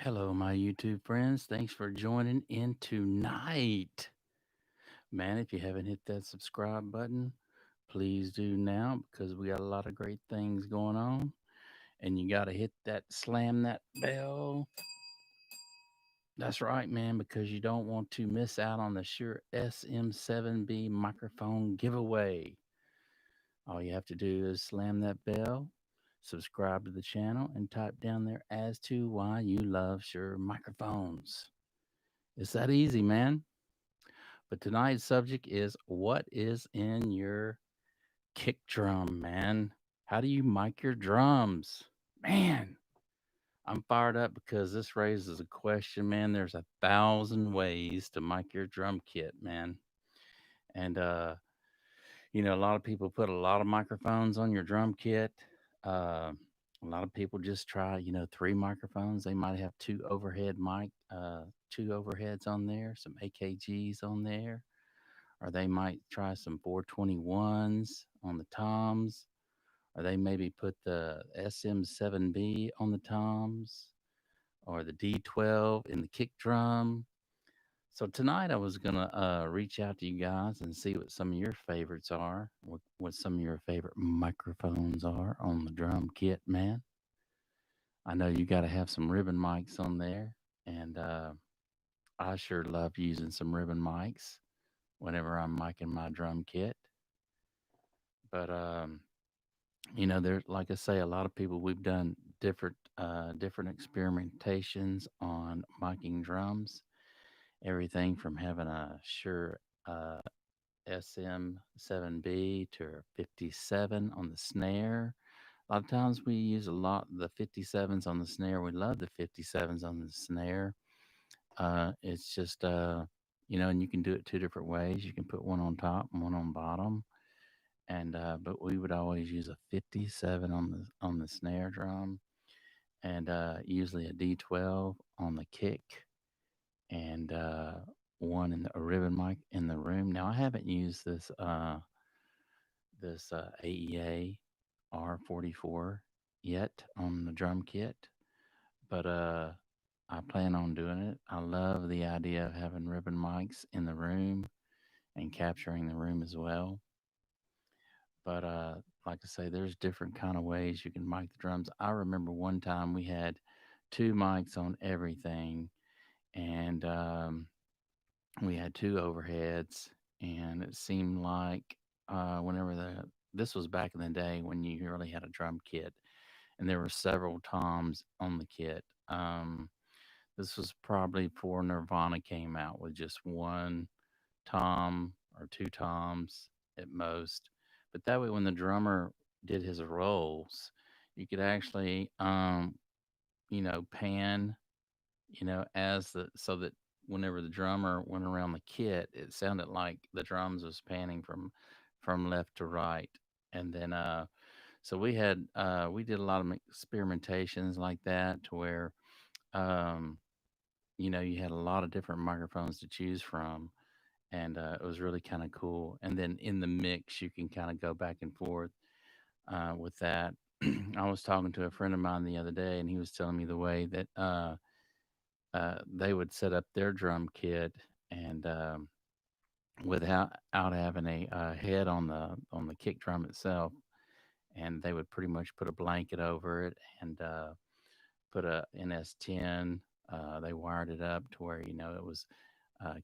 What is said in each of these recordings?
Hello, my YouTube friends. Thanks for joining in tonight. Man, if you haven't hit that subscribe button, please do now because we got a lot of great things going on. And you got to hit that, slam that bell. That's right, man, because you don't want to miss out on the Shure SM7B microphone giveaway. All you have to do is slam that bell, subscribe to the channel, and type down there as to why you love Shure microphones. It's that easy, man. But tonight's subject is what is in your kick drum, man? How do you mic your drums? Man, I'm fired up because this raises a question, man. There's 1,000 ways to mic your drum kit, man. And a lot of people put a lot of microphones on your drum kit. Uh a lot of people just try, three microphones. They might have two overheads on there, some AKGs on there, or they might try some 421s on the toms, or they maybe put the SM7B on the toms, or the D12 in the kick drum. So tonight I was gonna reach out to you guys and see what some of your favorites are, what some of your favorite microphones are on the drum kit, man. I know you got to have some ribbon mics on there, and I sure love using some ribbon mics whenever I'm micing my drum kit. But there's, like I say, a lot of people, we've done different experimentations on miking drums. Everything from having a Shure SM7B to a 57 on the snare. A lot of times we use a lot the 57s on the snare. We love the 57s on the snare. It's just and you can do it two different ways. You can put one on top and one on bottom. And but we would always use a 57 on the snare drum, and usually a D12 on the kick, and one in a ribbon mic in the room. Now I haven't used this AEA R44 yet on the drum kit, but I plan on doing it. I love the idea of having ribbon mics in the room and capturing the room as well. But like I say, there's different kind of ways you can mic the drums. I remember one time we had two mics on everything, and we had two overheads, and it seemed like whenever this was back in the day when you really had a drum kit, and there were several toms on the kit. This was probably before Nirvana came out with just one tom or two toms at most. But that way, when the drummer did his rolls, you could actually, pan, as the so that whenever the drummer went around the kit, it sounded like the drums was panning from left to right. And then, so we did a lot of experimentations like that to where, um, you had a lot of different microphones to choose from, and it was really kind of cool. And then in the mix, you can kind of go back and forth with that. I was talking to a friend of mine the other day, and he was telling me the way that they would set up their drum kit, and without out having a head on the kick drum itself, and they would pretty much put a blanket over it and put a NS10. They wired it up to where it was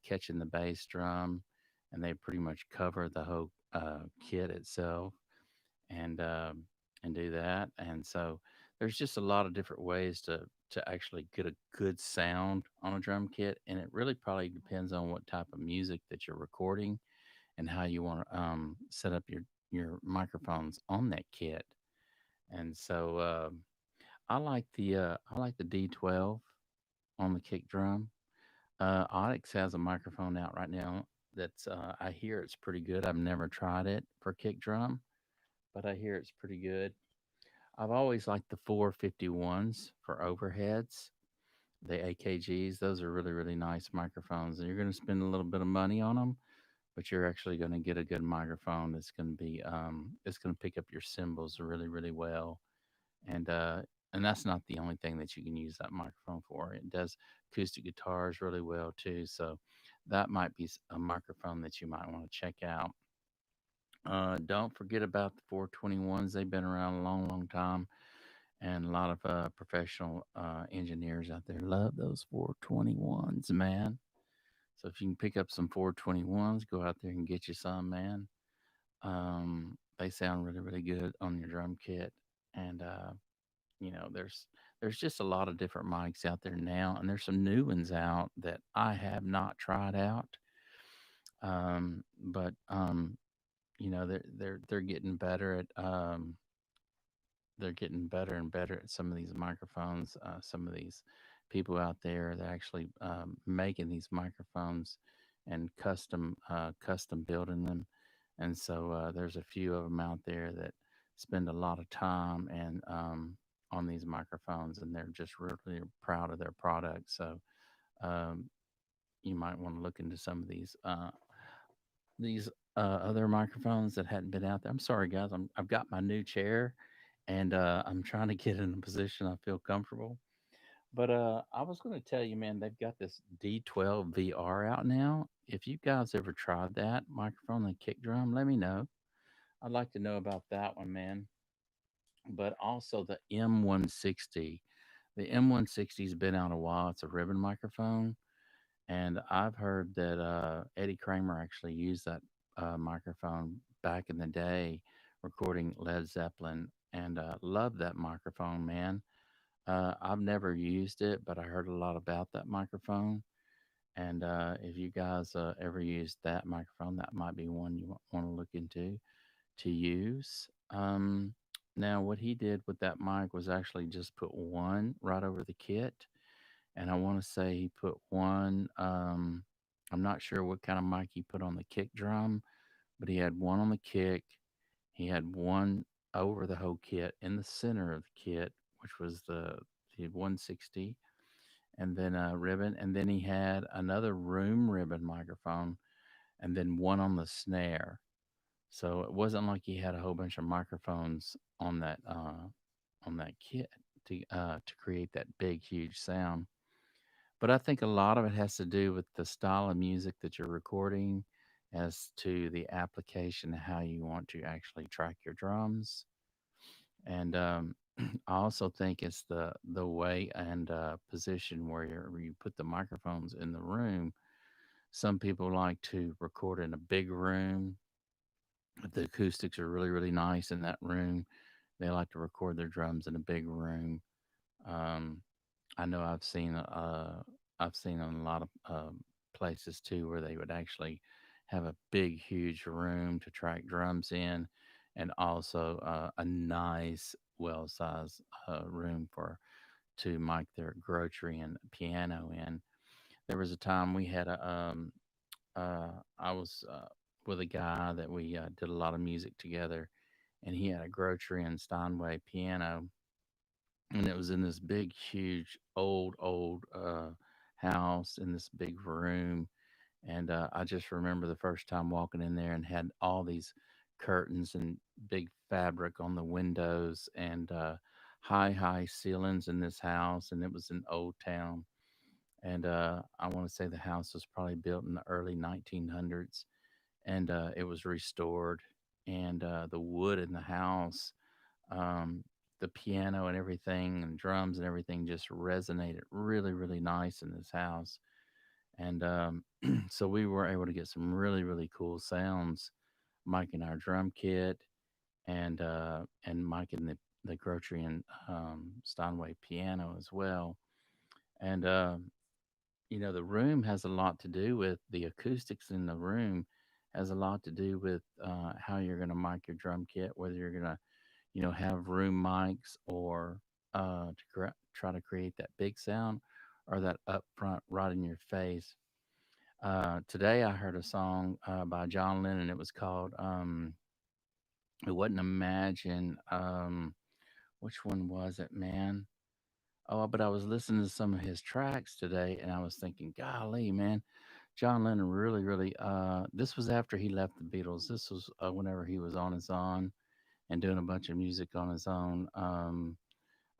catching the bass drum, and they pretty much cover the whole kit itself, and do that. And so there's just a lot of different ways to actually get a good sound on a drum kit, and it really probably depends on what type of music that you're recording and how you want to set up your microphones on that kit. And so I like the D12 on the kick drum. Onyx has a microphone out right now that's I hear it's pretty good. I've never tried it for kick drum, but I hear it's pretty good. I've always liked the 451s for overheads, the AKGs. Those are really, really nice microphones, and you're going to spend a little bit of money on them, but you're actually going to get a good microphone that's going to be it's going to pick up your cymbals really, really well. And and that's not the only thing that you can use that microphone for. It does acoustic guitars really well too. So that might be a microphone that you might want to check out. Don't forget about the 421s. They've been around a long, long time, and a lot of professional engineers out there love those 421s, man. So if you can pick up some 421s, go out there and get you some, man. They sound really, really good on your drum kit, and there's just a lot of different mics out there now, and there's some new ones out that I have not tried out. But they're getting better at they're getting better and better at some of these microphones. Some of these people out there, they're actually making these microphones and custom building them. And so there's a few of them out there that spend a lot of time and on these microphones, and they're just really proud of their product. So um, you might want to look into some of these other microphones that hadn't been out there. I'm sorry, guys. I've got my new chair, and I'm trying to get in a position I feel comfortable. But I was going to tell you, man, they've got this D12 VR out now. If you guys ever tried that microphone and kick drum, let me know. I'd like to know about that one, man. But also the M160. The M160's been out a while. It's a ribbon microphone, and I've heard that Eddie Kramer actually used that microphone back in the day, recording Led Zeppelin, and loved that microphone, man. I've never used it, but I heard a lot about that microphone. And if you guys ever used that microphone, that might be one you want to look into to use. Now, what he did with that mic was actually just put one right over the kit, and I want to say he put one. I'm not sure what kind of mic he put on the kick drum, but he had one on the kick. He had one over the whole kit in the center of the kit, which was the 160, and then a ribbon, and then he had another room ribbon microphone, and then one on the snare. So it wasn't like he had a whole bunch of microphones on that kit to create that big huge sound. But I think a lot of it has to do with the style of music that you're recording, as to the application, how you want to actually track your drums. And I also think it's the way and position where you put the microphones in the room. Some people like to record in a big room. If the acoustics are really, really nice in that room, they like to record their drums in a big room. Um, I know I've seen in a lot of places too where they would actually have a big, huge room to track drums in, and also a nice, well-sized room for to mic their grocery and piano in. There was a time we had I was with a guy that we did a lot of music together, and he had a grocery and Steinway piano, and it was in this big, huge, old house in this big room. And I just remember the first time walking in there and had all these curtains and big fabric on the windows and high ceilings in this house. And it was in Old Town. And I want to say the house was probably built in the early 1900s, and it was restored. And the wood in the house, um, the piano and everything, and drums and everything just resonated really, really nice in this house. And so we were able to get some really, really cool sounds, miking our drum kit and miking the grocery and Steinway piano as well. And the room has a lot to do with the acoustics in the room, has a lot to do with how you're going to mic your drum kit, whether you're going to have room mics or try to create that big sound or that up front right in your face. Today I heard a song by John Lennon. It was called it wasn't Imagine. Which one was it, man? Oh, but I was listening to some of his tracks today, and I was thinking, golly, man, John Lennon really, really. This was after he left the Beatles. This was whenever he was on his own and doing a bunch of music on his own.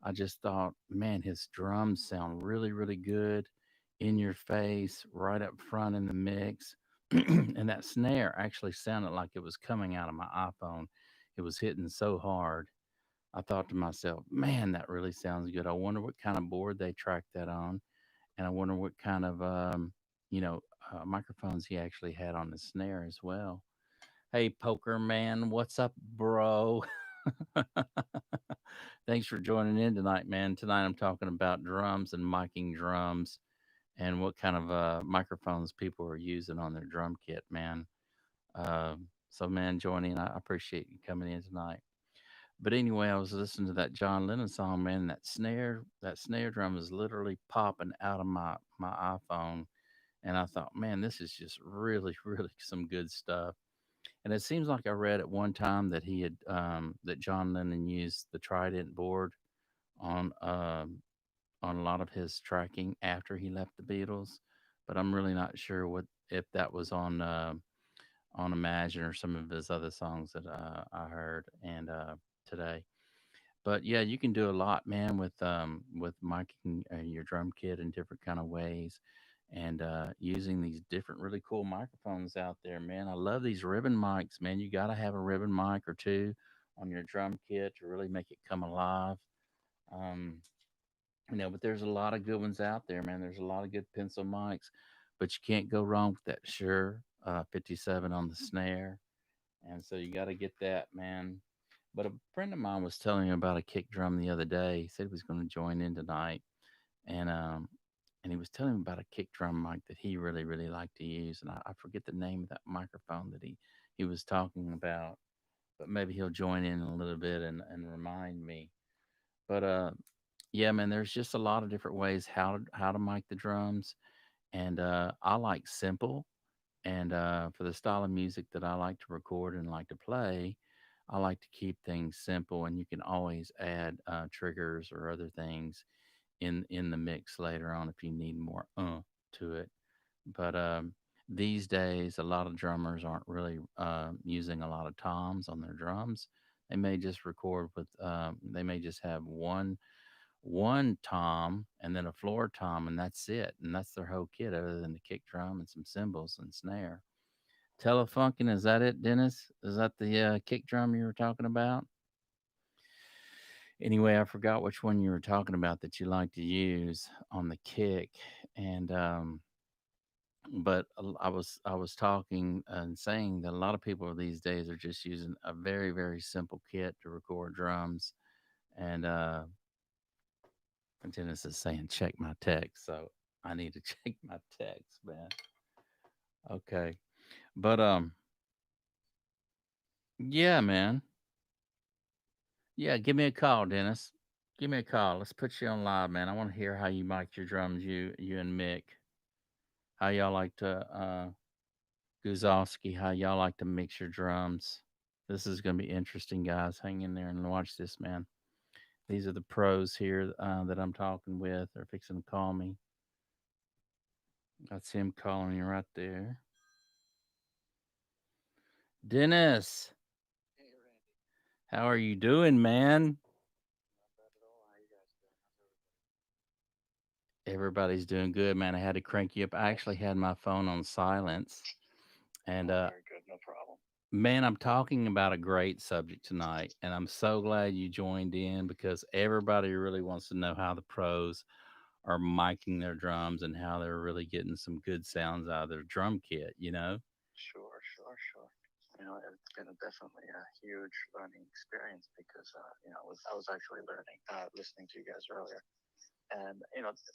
I just thought, man, his drums sound really, really good, in your face, right up front in the mix. And that snare actually sounded like it was coming out of my iPhone. It was hitting so hard. I thought to myself, man, that really sounds good. I wonder what kind of board they tracked that on. And I wonder what kind of, you know, microphones he actually had on the snare as well. Hey, Poker Man, what's up, bro? Thanks for joining in tonight, man. Tonight I'm talking about drums and miking drums and what kind of microphones people are using on their drum kit, man. So, man, joining, I appreciate you coming in tonight. But anyway, I was listening to that John Lennon song, man. That snare drum is literally popping out of my iPhone, and I thought, man, this is just really, really some good stuff. And it seems like I read at one time that he had that John Lennon used the Trident board on on a lot of his tracking after he left the Beatles, but I'm really not sure what if that was on Imagine or some of his other songs that I heard and today. But yeah, you can do a lot, man, with miking your drum kit in different kind of ways, and using these different really cool microphones out there, man. I love these ribbon mics, man. You got to have a ribbon mic or two on your drum kit to really make it come alive. Um, but there's a lot of good ones out there, man. There's a lot of good pencil mics, but you can't go wrong with that Shure 57 on the snare, and so you got to get that, man. But a friend of mine was telling me about a kick drum the other day. He said he was going to join in tonight, and he was telling me about a kick drum mic that he really, really liked to use, and I forget the name of that microphone that he was talking about. But maybe he'll join in a little bit and remind me. But yeah, man, there's just a lot of different ways how to mic the drums, and I like simple. And for the style of music that I like to record and like to play, I like to keep things simple. And you can always add triggers or other things in the mix later on if you need more to it. But these days, a lot of drummers aren't really using a lot of toms on their drums. They may just record with. They may just have one tom and then a floor tom, and that's it. And that's their whole kit, other than the kick drum and some cymbals and snare. Telefunken, is that it, Dennis? Is that the kick drum you were talking about? Anyway, I forgot which one you were talking about that you like to use on the kick, and but I was talking and saying that a lot of people these days are just using a very very simple kit to record drums, and Dennis is saying check my text, so I need to check my text, man. Okay, but yeah, man. Yeah, give me a call, Dennis. Give me a call. Let's put you on live, man. I want to hear how you mic your drums, you and Mick. How y'all like to Guzowski, how y'all like to mix your drums. This is gonna be interesting, guys. Hang in there and watch this, man. These are the pros here that I'm talking with. They're fixing to call me. That's him calling you right there. Dennis, Hey Randy, how are you doing, man? not bad at all. How you guys doing? How's everybody? Everybody's doing good, man. I had to crank you up. I actually had my phone on silence. And Oh, very good. No problem. man, I'm talking about a great subject tonight, and I'm so glad you joined in because everybody really wants to know how the pros are miking their drums and how they're really getting some good sounds out of their drum kit, you know? Sure, sure, sure. It's been definitely a huge learning experience because I was actually learning, listening to you guys earlier, and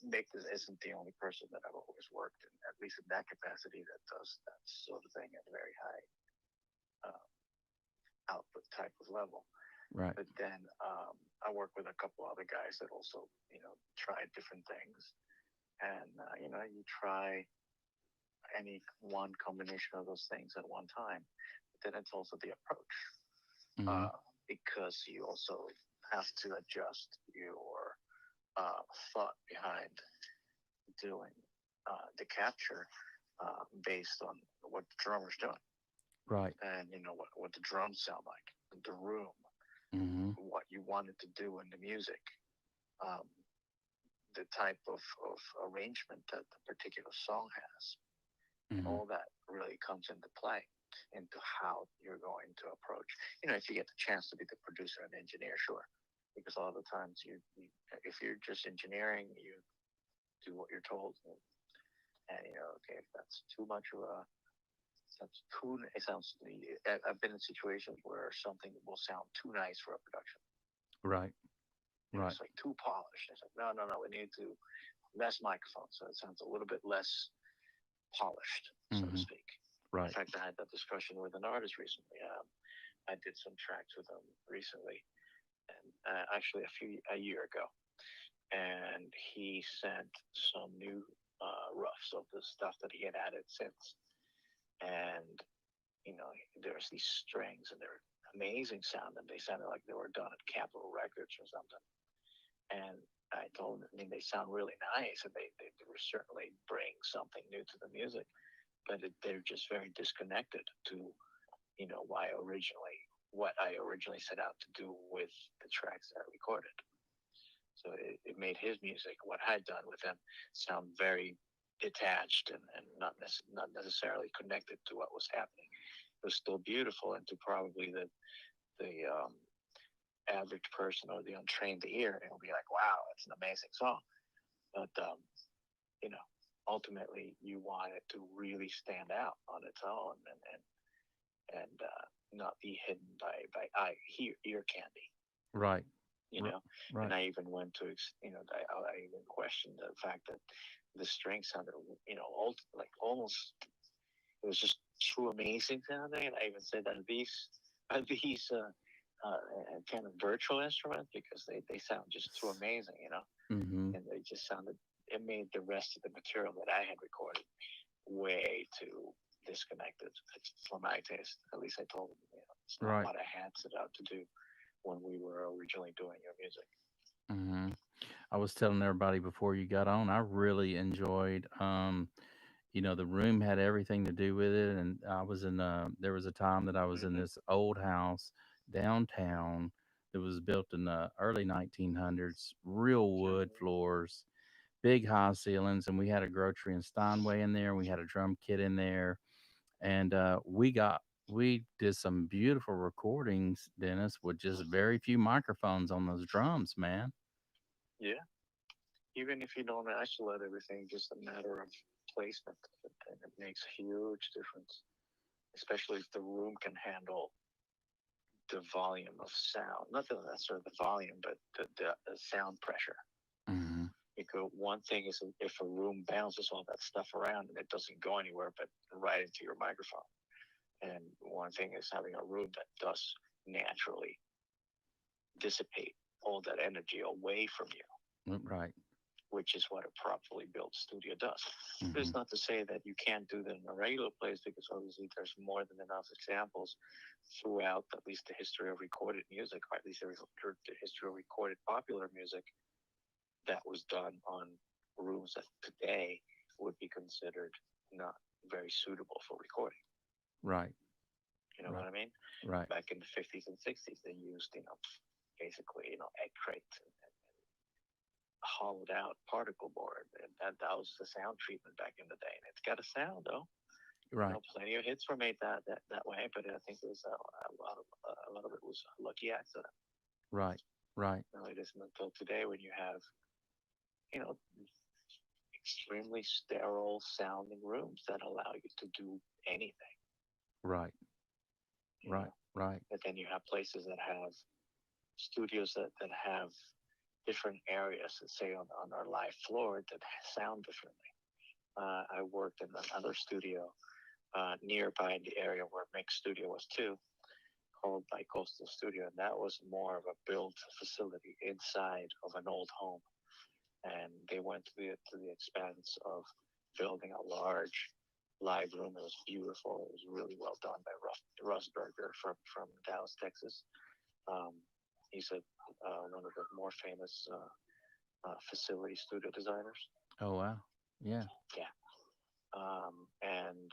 Nick isn't the only person that I've always worked in, at least in that capacity, that does that sort of thing at a very high uh, output type of level. Right. But then I work with a couple other guys that also try different things, and you try any one combination of those things at one time. But then it's also the approach, Hmm. because you also have to adjust your thought behind doing the capture based on what the drummer's doing, Right. and what the drums sound like, the room, Hmm. what you wanted to do in the music. um, the type of arrangement that the particular song has, and Hmm. all that really comes into play into how you're going to approach. If you get the chance to be the producer and engineer, sure, because a lot of the times if you're just engineering, you do what you're told, and okay, if that's too much of a sounds too. It sounds. I've been in situations where something will sound too nice for a production. Right. Right. It's like too polished. It's like no, no, no. We need to less microphone, so it sounds a little bit less polished, so to Hmm. speak. In Right. fact, I had that discussion with an artist recently. I did some tracks with him recently, and actually a year ago, and he sent some new roughs of the stuff that he had added since, and there's these strings, and they're amazing sound, and they sounded like they were done at Capitol Records or something. And I told him, I mean, they sound really nice, and they were certainly bring something new to the music, but they're just very disconnected to why originally what I originally set out to do with the tracks that I recorded. So it made his music, what I'd done with him, sound very detached and not necessarily connected to what was happening. It was still beautiful, and to probably the average person or the untrained ear, it'll be like, wow, it's an amazing song. But you know, ultimately, you want it to really stand out on its own, and not be hidden by ear candy. Right. You R- know, and right. I even went to I even questioned the fact that the string sounded like almost it was just too amazing sounding, and I even said that these kind of virtual instruments because they sound just too amazing, Hmm. and they just sounded. It made the rest of the material that I had recorded way too disconnected for my taste. At least I told them, it's not Right. what I had set out to do when we were originally doing your music. Hmm. I was telling everybody before you got on, I really enjoyed, the room had everything to do with it. And there was a time that I was in Mm-hmm. this old house downtown that was built in the early 1900s, real wood Sure. floors, big high ceilings. And we had a grocery and Steinway in there. And we had a drum kit in there. And we did some beautiful recordings, Dennis, with just very few microphones on those drums, man. Yeah. Even if you don't isolate everything, just a matter of placement, and it makes a huge difference, especially if the room can handle the volume of sound. Not necessarily the volume, but the sound pressure. Hmm. Because one thing is if a room bounces all that stuff around and it doesn't go anywhere but right into your microphone. And one thing is having a room that does naturally dissipate all that energy away from you, Right. which is what a properly built studio does. But Hmm. it's not to say that you can't do that in a regular place, because obviously there's more than enough examples throughout at least the history of recorded music, or at least the history of recorded popular music, that was done on rooms that today would be considered not very suitable for recording. Right. You know Right. what I mean? Right. Back in the 50s and 60s, they used, basically, egg crates and hollowed out particle board. And that was the sound treatment back in the day. And it's got a sound, though. Right. Plenty of hits were made that way, but I think it was a lot of it was a lucky accident. Right. Right. It isn't until today when you have, you know, extremely sterile sounding rooms that allow you to do anything, Right. you Right. know. Right. But then you have places that have studios that have different areas, let's say on our live floor, that sound differently. I worked in another studio nearby in the area where Mick's studio was too, called Coastal Studio, and that was more of a built facility inside of an old home. And they went to the expense of building a large live room. It was beautiful. It was really well done by Russ Berger from Dallas, Texas. Um, he's one of the more famous facility studio designers. Oh wow. Yeah. Yeah. And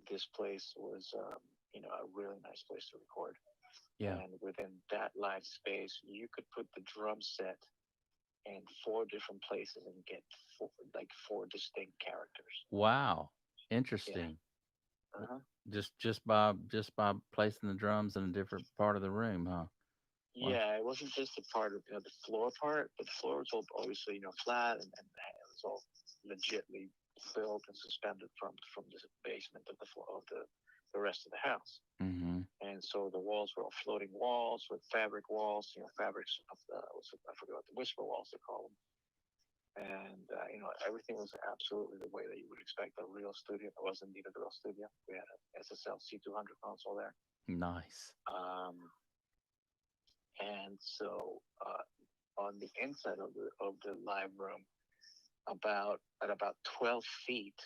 this place was, a really nice place to record. Yeah. And within that live space, you could put the drum set in four different places and get four distinct characters. Wow. Yeah. Interesting. W- Uh-huh. just by placing the drums in a different part of the room, huh? Wow. Yeah, it wasn't just the part of the floor part, but the floor was all obviously flat, and it was all legitly built and suspended from the basement of the floor of the rest of the house. Mm-hmm. And so the walls were all floating walls with fabric walls, fabrics of I forgot what the whisper walls they call them. And everything was absolutely the way that you would expect a real studio. It wasn't indeed a real studio. We had a SSL C200 console there. Nice. And so on the inside of the live room, about 12 feet,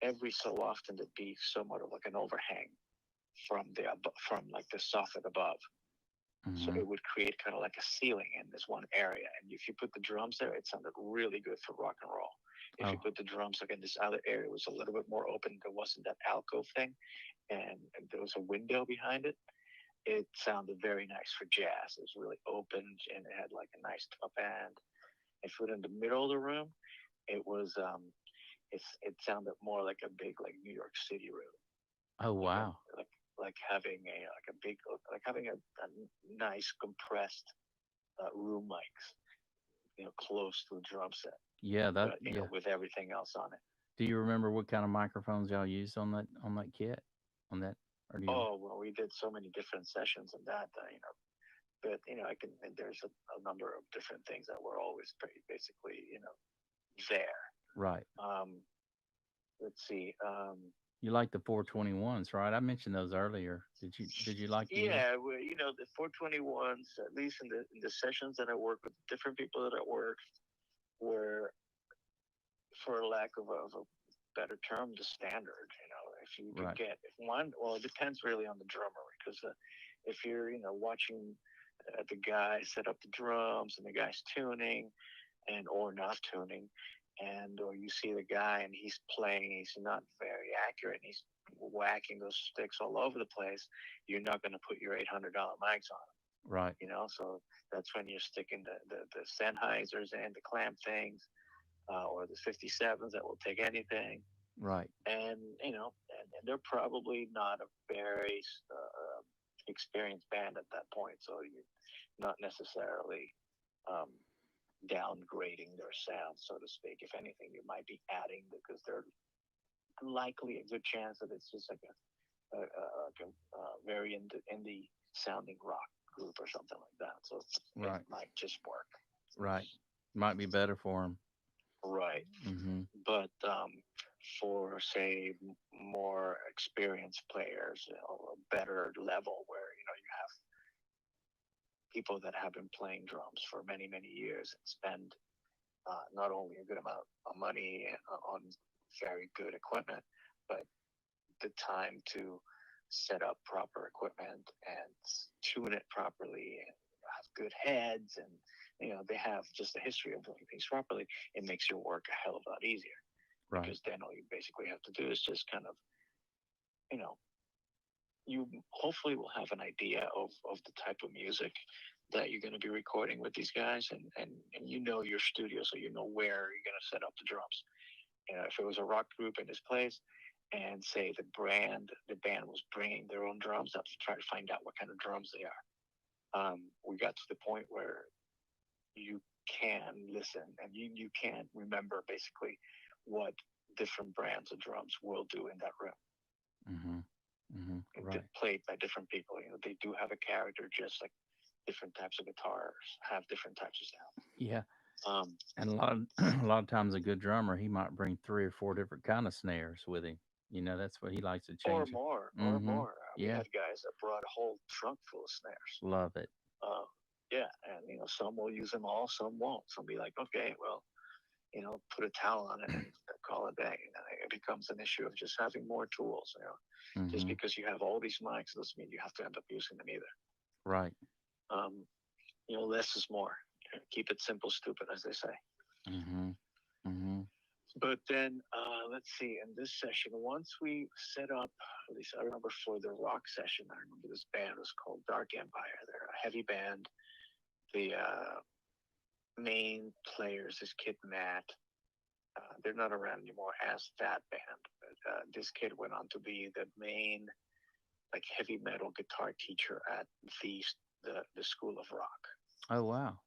every so often there'd be somewhat of like an overhang from like the soffit above. So Mm-hmm. it would create kind of like a ceiling in this one area. And if you put the drums there, it sounded really good for rock and roll. If you Oh, put the drums like in this other area, it was a little bit more open. There wasn't that alcove thing, and there was a window behind it. It sounded very nice for jazz. It was really open and it had like a nice top end. If you put it in the middle of the room, it was it sounded more like a big like New York City room, oh, like a wow. like having a big like having a nice compressed room mics, close to the drum set, Yeah, but yeah. with everything else on it. Do you remember what kind of microphones y'all used on that kit? On that, or do you? Oh well, we did so many different sessions of that, but I can. And there's a number of different things that were always pretty basically, there. Right. Um, let's see. You like the 421s, right? I mentioned those earlier. Did you like to use? Yeah, well, the 421s, at least in the sessions that I worked with, different people that I worked, were, for lack of a better term, the standard. If you could Right. get if one, well, it depends really on the drummer because if you're watching the guy set up the drums and the guy's tuning and or not tuning, and or you see the guy and he's playing, he's not very accurate, and he's whacking those sticks all over the place, you're not going to put your $800 mics on him, Right. so that's when you're sticking the Sennheisers and the clamp things, or the 57s that will take anything. Right. And and they're probably not a very experienced band at that point, so you're not necessarily um, downgrading their sound, so to speak. If anything, you might be adding because they're likely a good chance that it's just like a very indie sounding rock group or something like that. So it Right. might just work. Right. Might be better for them. Right. Mm-hmm. But for, say, more experienced players, a better level where, you have people that have been playing drums for many, many years and spend not only a good amount of money on very good equipment, but the time to set up proper equipment and tune it properly and have good heads, and they have just a history of doing things properly. It makes your work a hell of a lot easier Right. because then all you basically have to do is just kind of, you know you hopefully will have an idea of the type of music that you're going to be recording with these guys, and your studio, so you know where you're going to set up the drums. If it was a rock group in this place, and say the band was bringing their own drums, I have to try to find out what kind of drums they are. We got to the point where you can listen and you can remember basically what different brands of drums will do in that room. Mm-hmm. Mm-hmm. Right. Played by different people. They do have a character, just like different types of guitars have different types of sound. Yeah. Um, And a lot of a lot of times a good drummer, he might bring three or four different kind of snares with him. That's what he likes to or change it. more, or Mm-hmm. more. We Yeah. had guys that brought a whole trunk full of snares. Love it. Uh, yeah, and some will use them all, some won't. Some be like, okay, well, put a towel on it and call it a day. It becomes an issue of just having more tools. Just Mm-hmm. because you have all these mics doesn't mean you have to end up using them either. Right. Um, less is more. Keep it simple, stupid, as they say. Mm-hmm. Mm-hmm. But then, let's see, in this session, once we set up, at least I remember for the rock session, I remember this band was called Dark Empire. They're a heavy band. The main players, this kid Matt, they're not around anymore as that band. But, this kid went on to be the main like heavy metal guitar teacher at the School of Rock. Oh wow.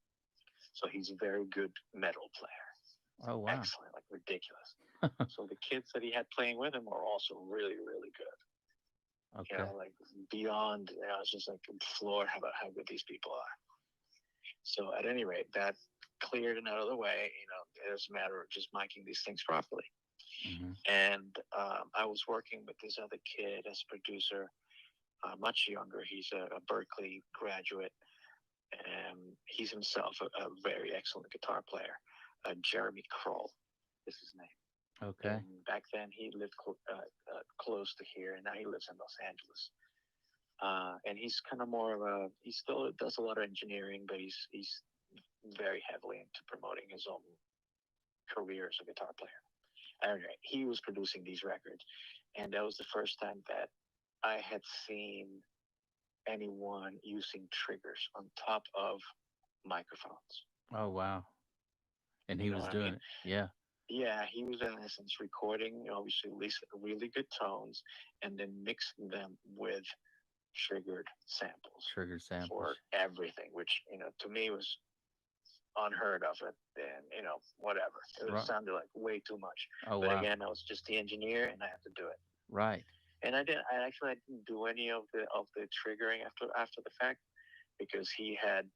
So he's a very good metal player. Oh wow. Excellent, like ridiculous. So the kids that he had playing with him are also really, really good. You Okay. know, like beyond, it's just like floored about how good these people are. So at any rate, that cleared and out of the way. It's a matter of just miking these things properly. Mm-hmm. And I was working with this other kid as a producer, much younger. He's a Berkeley graduate, and he's himself a very excellent guitar player. Jeremy Kroll is his name. Okay. And back then he lived close to here, and now he lives in Los Angeles. And he's kind of more of he still does a lot of engineering, but he's very heavily into promoting his own career as a guitar player. Anyway, he was producing these records, and that was the first time that I had seen anyone using triggers on top of microphones. Oh wow. And You he know was what I doing mean? it. Yeah. Yeah, he was in essence recording, obviously, really good tones, and then mixing them with triggered samples Triggered samples. for everything, which to me was unheard of. It and whatever. It Right. sounded like way too much. Oh But wow. again, I was just the engineer, and I had to do it. Right. And I didn't. I didn't do any of the triggering after the fact because he had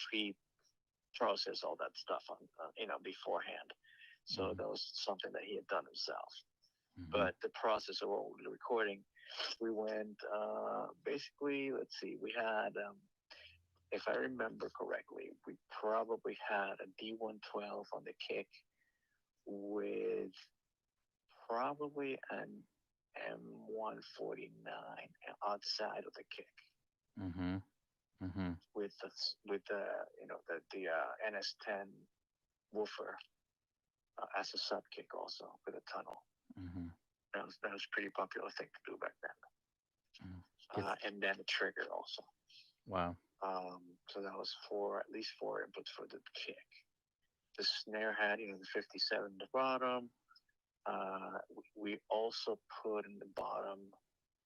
pre-processed all that stuff on beforehand. So Mm-hmm. that was something that he had done himself. Mm-hmm. But the process of what we were recording, we went basically. Let's see, we had. If I remember correctly, we probably had a D112 on the kick with probably an M149 outside of the kick Mm-hmm. Mm-hmm. with the NS10 woofer as a sub kick also with a tunnel. Mm-hmm. That was a pretty popular thing to do back then. Mm-hmm. Gets And then a trigger also. wow. So that was at least four inputs for the kick. The snare had the 57 in the bottom. We also put in the bottom,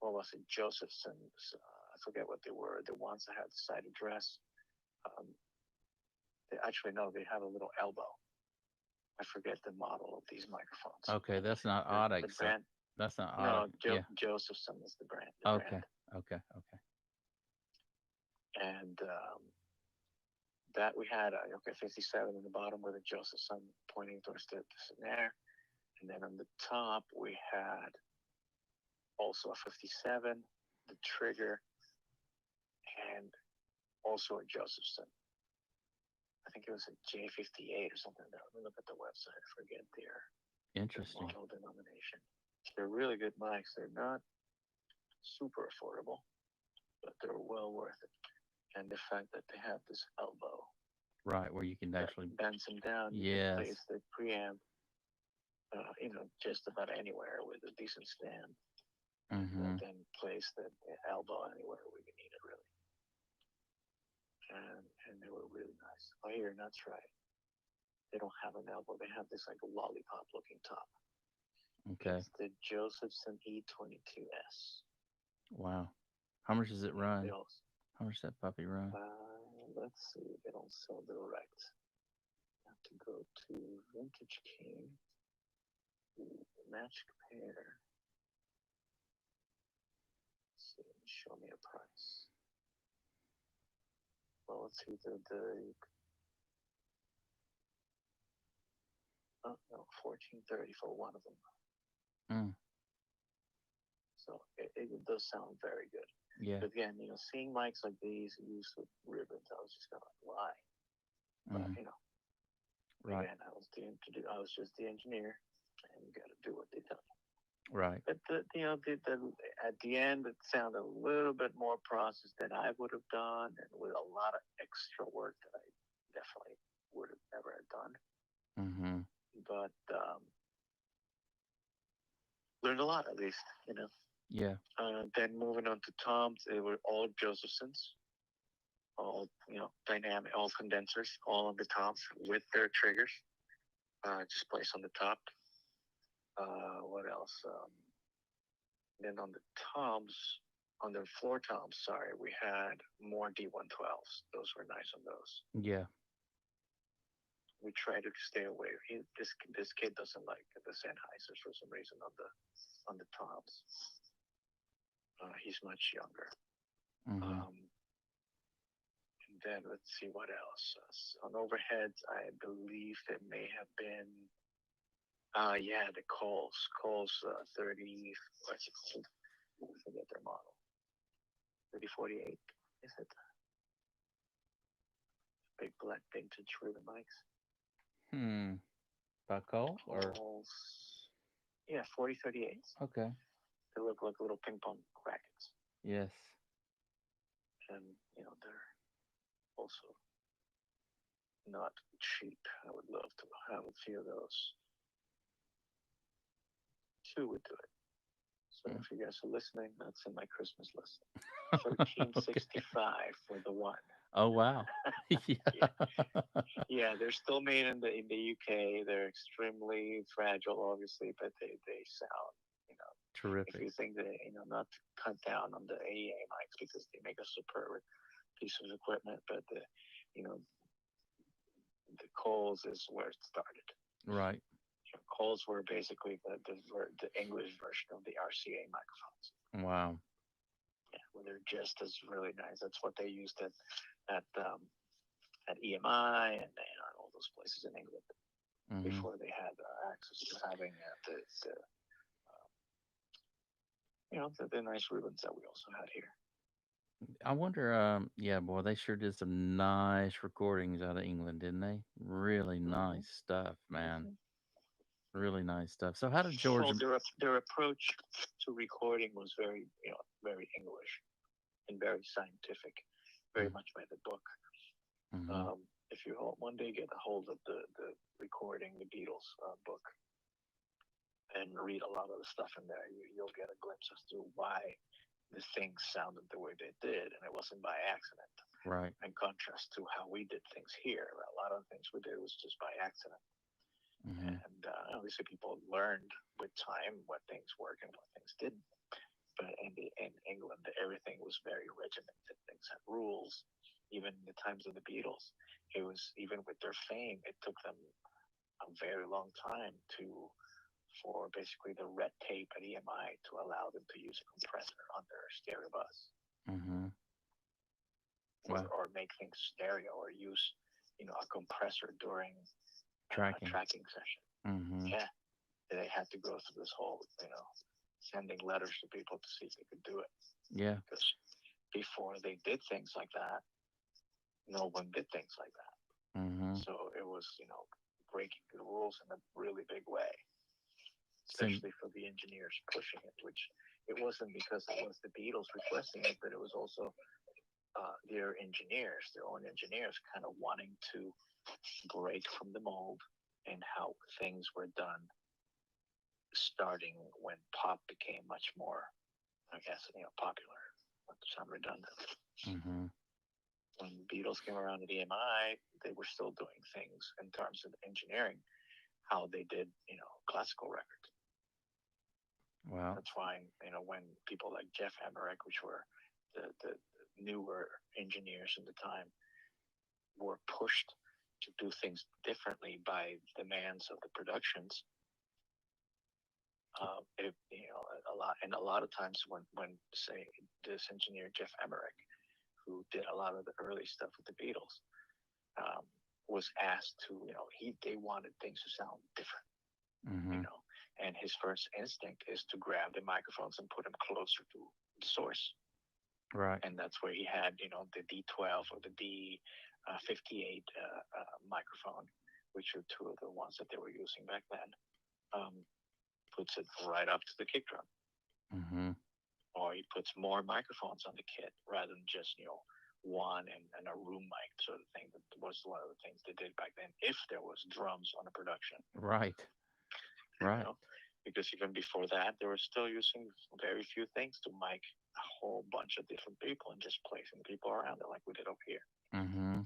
what was it, Josephson's, I forget what they were, the ones that had the side address. Um, actually, no, they have a little elbow. I forget the model of these microphones. Okay, that's not The Audix. brand, That's not Audix. no, Yeah. Josephson is the brand. Okay. Okay. Okay. And that we had, 57 in the bottom with a Josephson pointing towards the snare. And then on the top, we had also a 57, the trigger, and also a Josephson. I think it was a J58 or something. Let me look at the website. I forget their Interesting. model denomination. They're really good mics. They're not super affordable, but they're well worth it. And the fact that they have this elbow Right, where you can that actually. bends them down, you can Yes. place the preamp, just about anywhere with a decent stand, and Mm-hmm. then place the elbow anywhere where you need it really. And they were really nice. Oh, here, that's right. They don't have an elbow. They have this like lollipop looking top. Okay. It's the Josephson E22S. Wow. How much does it They run? also, How much does that puppy run? let's see, they don't sell direct. I have to go to Vintage King, match compare. Let's see, show me a price. Well, it's either the no, 1430 for one of them. Mm. So it does sound very good. Yeah. But again, seeing mics like these used with ribbons, I was just kind of like, why? But Mm-hmm. Right. again, I was just the engineer, and you got to do what they tell you. Right. But at the end, it sounded a little bit more processed than I would have done, and with a lot of extra work that I definitely would have never had done. Mm-hmm. But learned a lot, at least. Yeah. Then moving on to toms, they were all Josephsons. all dynamic, all condensers, all on the tops with their triggers, just placed on the top. What else? Then on the toms, on the floor toms, sorry, we had more D112s. Those were nice on those. Yeah. We try to stay away. This kid doesn't like the Sennheisers for some reason on the toms. He's much younger. Mm-hmm. And then let's see what else. On overheads, I believe it may have been. Yeah, the Coles 30. What's it called? I forget their model. 3048. Is it big black vintage Ruben mics? By call or Coles. Yeah, 4038. okay. They look like little ping pong rackets, Yes. and they're also not cheap. I would love to have a few of those. Two would do it. So if you guys are listening, that's in my Christmas list. Okay. 1365 for the one. Oh wow. Yeah, Yeah. yeah. They're still made in the UK. They're extremely fragile, obviously, but they sound. If Terrific. you think that not to cut down on the AEA mics because they make a superb piece of equipment, but you know the Coles is where it started. Right. Coles were basically the English version of the RCA microphones. Wow. Yeah, well, they're just as really nice. That's what they used at EMI and all those places in England Mm-hmm. before they had access to having the nice ribbons that we also had here. I wonder, yeah, boy, they sure did some nice recordings out of England, didn't they? Really Mm-hmm. nice stuff, man. Mm-hmm. Really nice stuff. So how did Well, Georgia their approach to recording was very English and very scientific, very much by the book. mm-hmm. If you one day get a hold of the recording the Beatles book and read a lot of the stuff in there, you'll get a glimpse as to why the things sounded the way they did, and it wasn't by accident. Right. In contrast to how we did things here, a lot of the things we did was just by accident. Mm-hmm. And obviously, people learned with time what things worked and what things didn't. But in England, everything was very regimented. Things had rules. Even in the times of the Beatles, it was even with their fame, it took them a very long time for basically the red tape at EMI to allow them to use a compressor on their stereo bus, Mm-hmm. Wow. or make things stereo, or use a compressor during a Tracking. tracking session. Mm-hmm. Yeah, they had to go through this whole sending letters to people to see if they could do it, Yeah. because before they did things like that, no one did things like that. Mm-hmm. So it was breaking the rules in a really big way, Same. especially for the engineers pushing it, which it wasn't because it was the Beatles requesting it, but it was also their own engineers, kind of wanting to break from the mold and how things were done, starting when pop became much more, I guess, popular. Not to sound redundant. Mm-hmm. When the Beatles came around at EMI, they were still doing things in terms of engineering, how they did, classical records. Wow. That's why, when people like Jeff Emmerich, which were the newer engineers at the time, were pushed to do things differently by demands of the productions. A lot of times when say this engineer Jeff Emmerich, who did a lot of the early stuff with the Beatles, was asked to, they wanted things to sound different, Mm-hmm. and his first instinct is to grab the microphones and put them closer to the source. Right. And that's where he had, the D12 or the D58 microphone, which are two of the ones that they were using back then. Puts it right up to the kick drum. Mm-hmm. Or he puts more microphones on the kit rather than just, one and a room mic sort of thing. That was one of the things they did back then, if there was drums on a production. Right. Right. because even before that, they were still using very few things to mic a whole bunch of different people and just placing people around it like we did up here. Mm-hmm.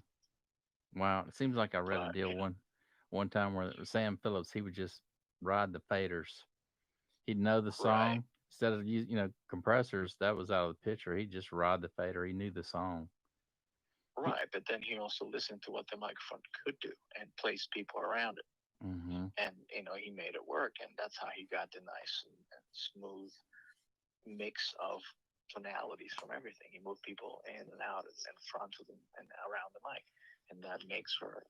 Wow. It seems like I read a But deal one time where Sam Phillips, he would just ride the faders. He'd know the right, song instead of compressors. That was out of the picture. He'd just ride the fader. He knew the song. He, right. But then he also listened to what the microphone could do and placed people around it. mm-hmm. And he made it work, and that's how he got the nice and smooth mix of tonalities from everything. He moved people in and out and front of them and around the mic, and that makes for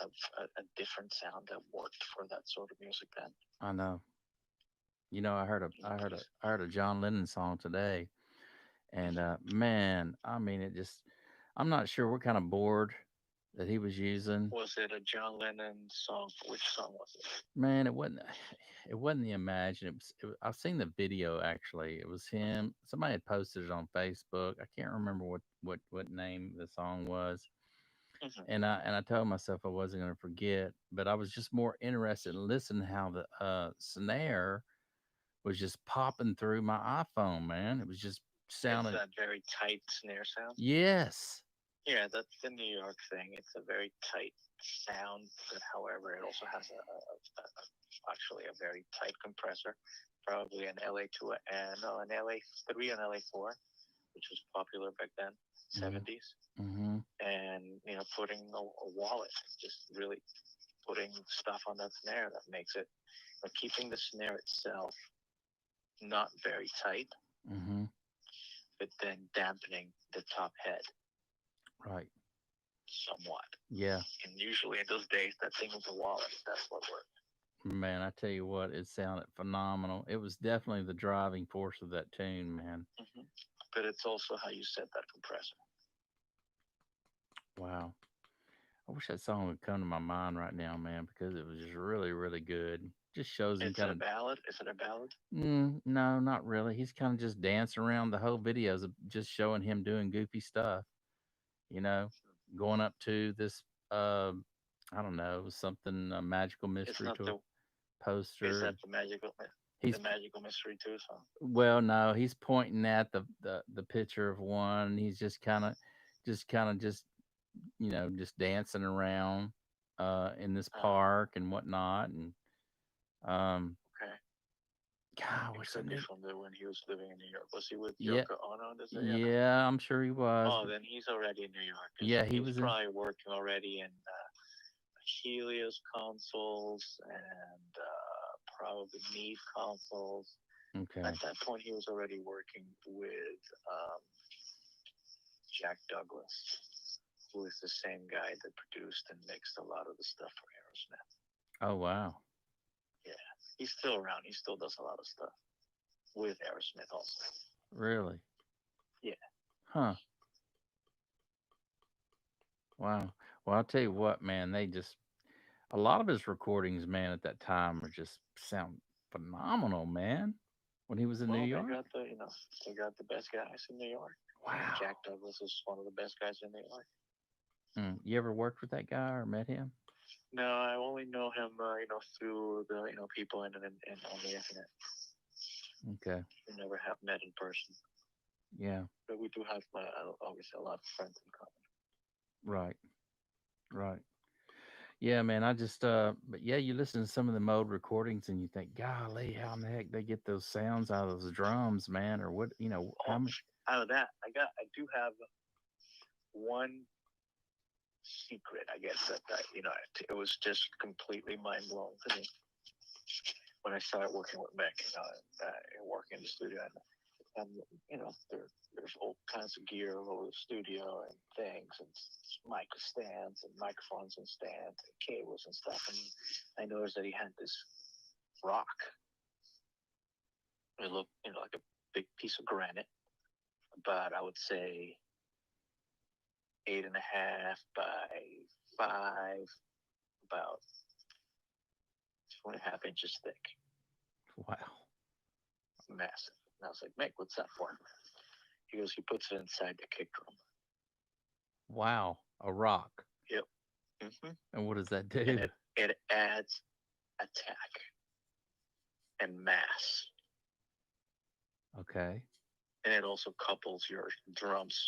a different sound that worked for that sort of music then. I know. I heard a John Lennon song today, and man, I mean, I'm not sure what kind of board that he was using. Was it a John Lennon song? Which song was it? Man, it wasn't the Imagine. I've seen the video actually. It was him. Somebody had posted it on Facebook. I can't remember what name the song was. Mm-hmm. And I told myself I wasn't going to forget, but I was just more interested in listening how the snare was just popping through my iPhone, man. It was just It's sounding. that very tight snare sound. Yes. Yeah, that's the New York thing. It's a very tight sound, but however, it also has actually a very tight compressor, probably an LA2 and no, an LA3 and LA4, which was popular back then, Mm-hmm. 70s. Mm-hmm. And putting a wallet, just really putting stuff on that snare that makes it, keeping the snare itself not very tight, Mm-hmm. but then dampening the top head Right. somewhat. Yeah. And usually in those days, that thing was a wallet. That's what worked. Man, I tell you what, it sounded phenomenal. It was definitely the driving force of that tune, man. Hmm. But it's also how you set that compressor. Wow. I wish that song would come to my mind right now, man, because it was just really, really good. Just shows him It's kind a of, ballad. Is it a ballad? no, not really. He's kind of just dancing around the whole videos of just showing him doing goofy stuff, you know, going up to this, uh, I don't know, something, a magical It's mystery not tour the. Is poster. that the He's magical mystery too song? Well, no, he's pointing at the picture of one. And he's just just dancing around in this park and whatnot. And um, Okay. God, I It wish I could be knew. from when he was living in New York. Was he with Yeah, Yoko Ono? Does it? Yeah. yeah, I'm sure he was. Oh, But then he's already in New York because yeah, he he was was in. probably working already in Helios consoles and probably Neve consoles. At Okay, that point, he was already working with Jack Douglas, who is the same guy that produced and mixed a lot of the stuff for Aerosmith. oh wow, Yeah, he's still around. He still does a lot of stuff with Aerosmith also. really? Yeah. Huh? Wow. Well, I'll tell you what, man. They just a lot of his recordings, man, at that time are just sound phenomenal, man. When he was in New Well, York. they got the best guys in New York. Wow. Jack Douglas is one of the best guys in New York. You ever worked with that guy or met him? No, I only know him, through the people in on the internet. Okay. We never have met in person, Yeah. but we do have obviously a lot of friends in common. Right. Right. Yeah, man. But yeah, you listen to some of the mode recordings and you think, golly, how in the heck they get those sounds out of those drums, man? Or what, how Oh, many? out of that, I do have one secret, I guess it was just completely mind blowing to me when I started working with Mick, working in the studio, and there's all kinds of gear all over the studio and things and mic stands and microphones and stands and cables and stuff, and I noticed that he had this rock. It looked, like a big piece of granite, about I would say 8.5 by 5, about 2.5 inches thick, Wow. massive. And I was like, Mick, what's that for? He goes, he puts it inside the kick drum. Wow. A rock. Yep. Hmm. And what does that And do? it adds attack. and mass, Okay. and it also couples your drums,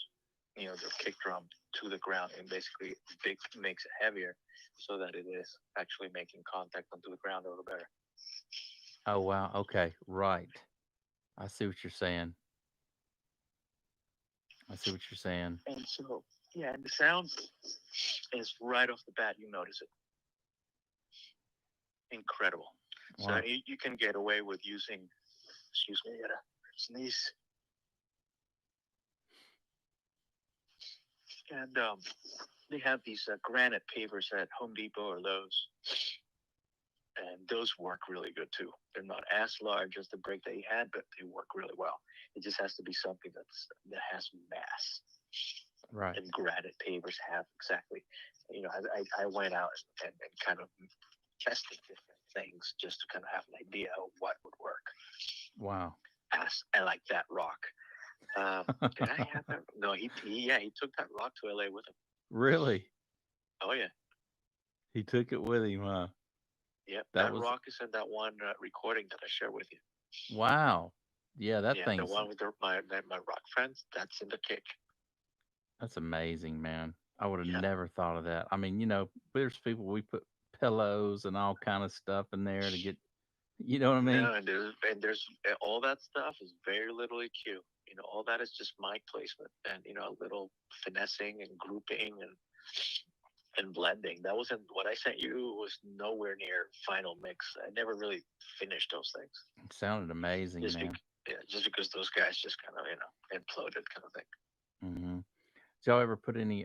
the kick drum to the ground, and basically big makes it heavier, so that it is actually making contact onto the ground a little better. Oh wow. Okay. Right. I see what you're saying. I see what you're saying. And so, yeah, and the sound is right off the bat, you notice it. Incredible. So Wow. you can get away with using, excuse me, I gotta sneeze. And they have these granite pavers at Home Depot or Lowe's, and those work really good too. They're not as large as the break that he had, but they work really well. It just has to be something that has mass, Right. and granite pavers have exactly. I went out and kind of tested different things just to kind of have an idea of what would work. Wow. As I like that rock. Did I have that? No, he took that rock to LA with him. Really? Oh yeah, He took it with him, huh? yep. That That was rock is in that one recording that I share with you. wow. Yeah, that Yeah, the thing's one with my rock friends. That's in the kick. that's amazing, man. I would have Yeah. never thought of that. I mean, there's people we put pillows and all kind of stuff in there to get, you know what I mean? No, and there's all that stuff is very little EQ. All that is just mic placement and a little finessing and grouping and blending. That wasn't what I sent you. Was nowhere near final mix. I never really finished those things. It sounded amazing, Just man. because, yeah, just because those guys just kind of imploded, kind of thing. Hmm. Did y'all ever put any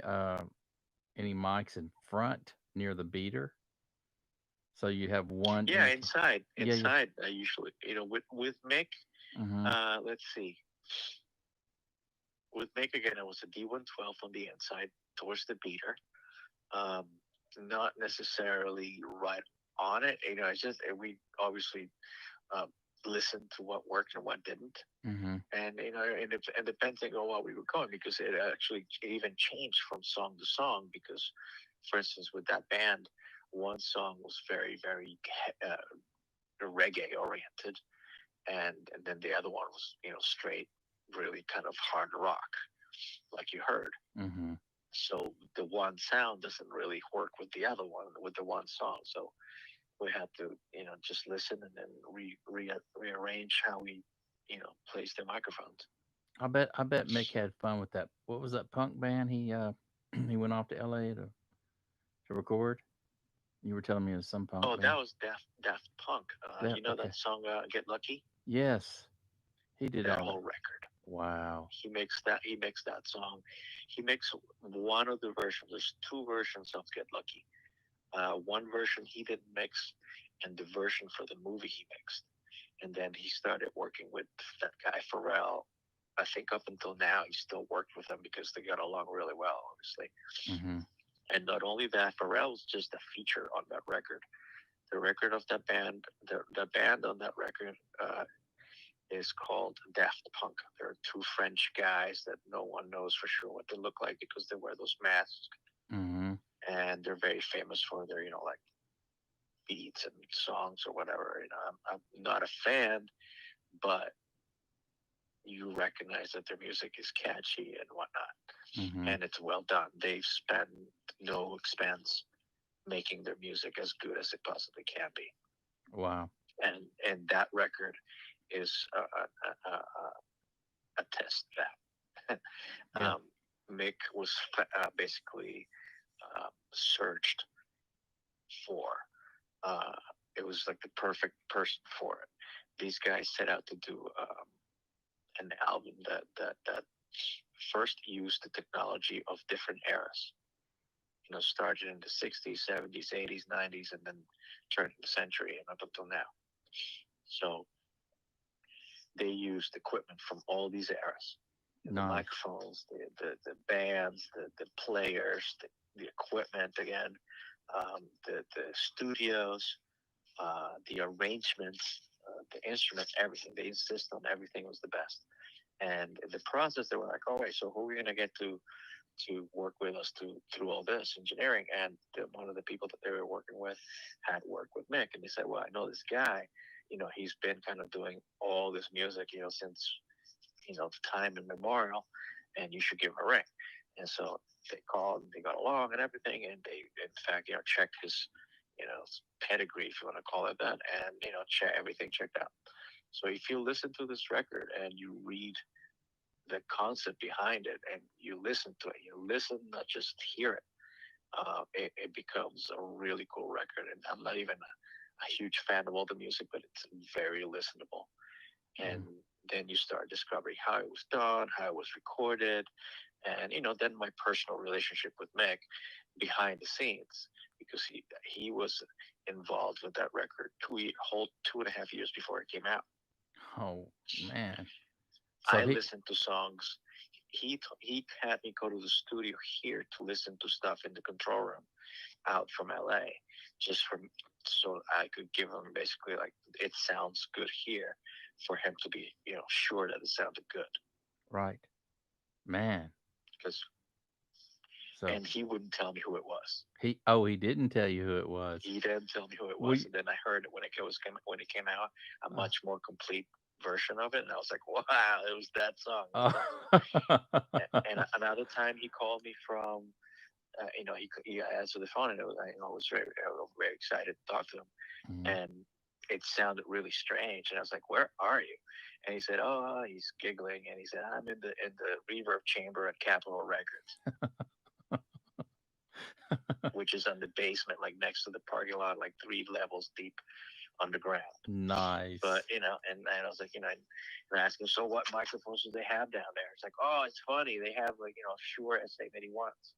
mics in front near the beater so you have one in Yeah, the yeah, yeah. inside. I usually, with Mick. Hmm. Let's see. With Mick again, it was a D112 on the inside towards the beater. Um, Not necessarily right on it. It's just we obviously uh, listened to what worked and what didn't, Hmm. and depending on what we were going, because it actually even changed from song to song. Because, for instance, with that band, one song was very very reggae oriented, and then the other one was straight, really kind of hard rock, like you heard. Hmm. So the one sound doesn't really work with the other one, with the one song. So we had to just listen and then rearrange how we place the microphones. I bet Mick had fun with that. What was that punk band he went off to LA to record? You were telling me it was some punk Oh, that band. was Daft Punk. That That okay. song "Get Lucky"? Yes. He did That all that. whole record. Wow. He makes that song. He makes one of the versions. There's two versions of "Get Lucky." One version he didn't mix, and the version for the movie he mixed. And then he started working with that guy Pharrell. I think up until now he still worked with him because they got along really well, obviously. Hmm. And not only that, Pharrell was just a feature on that record. The record of that band, the band on that record is called Daft Punk. There are two French guys that no one knows for sure what they look like because they wear those masks, Hmm. and they're very famous for their like beats and songs or whatever. I'm not a fan, but you recognize that their music is catchy and whatnot, Hmm. and it's well done. They've spent no expense making their music as good as it possibly can be, Wow. and that record is a test of that. Yeah. um, Mick was basically searched for. Uh, it was like the perfect person for it. These guys set out to do an album that first used the technology of different eras. Started in the 60s, 70s, 80s, 90s, and then turned the century and up until now. So they used equipment from all these eras. The Nice. microphones, the bands, the players, the equipment again, the studios, the arrangements, the instruments, everything. They insist on everything was the best. And in the process, they were like, "Oh wait, so who are we gonna get to work with us through all this engineering?" And one of the people that they were working with had worked with Mick, and they said, "Well, I know this guy. he's been kind of doing all this music, since time immemorial, and you should give him a ring. And so they called and they got along and everything, and they in fact checked his pedigree, if you want to call it that, and everything checked out. So if you listen to this record and you read the concept behind it and you listen to it, you listen, not just hear it, it becomes a really cool record. And I'm not even a huge fan of all the music, but it's very listenable. And Mm. then you start discovering how it was done, how it was recorded, and then my personal relationship with Meg behind the scenes, because he was involved with that record whole 2.5 years before it came out. Oh man. So I he listened to songs. He had me go to the studio here to listen to stuff in the control room out from LA, just from so I could give him basically like, it sounds good here, for him to be sure that it sounded good. right. Man. Because So and he wouldn't tell me who it was. he didn't tell you who it was. He didn't tell me who it was, We and then I heard it when it came out, a uh, much more complete version of it, and I was like, wow, it was that song. That's uh, awesome. And another time he called me from, he answered the phone, and I was very excited to talk to him, mhm. and it sounded really strange, and I was like, where are you? And he said, oh, he's giggling, and he said, I'm in the reverb chamber at Capitol Records, which is on the basement, like next to the parking lot, like 3 levels deep underground. But Nice. and I was like, and I asked him, so what microphones do they have down there? It's like, oh, it's funny, they have like Shure SM81s.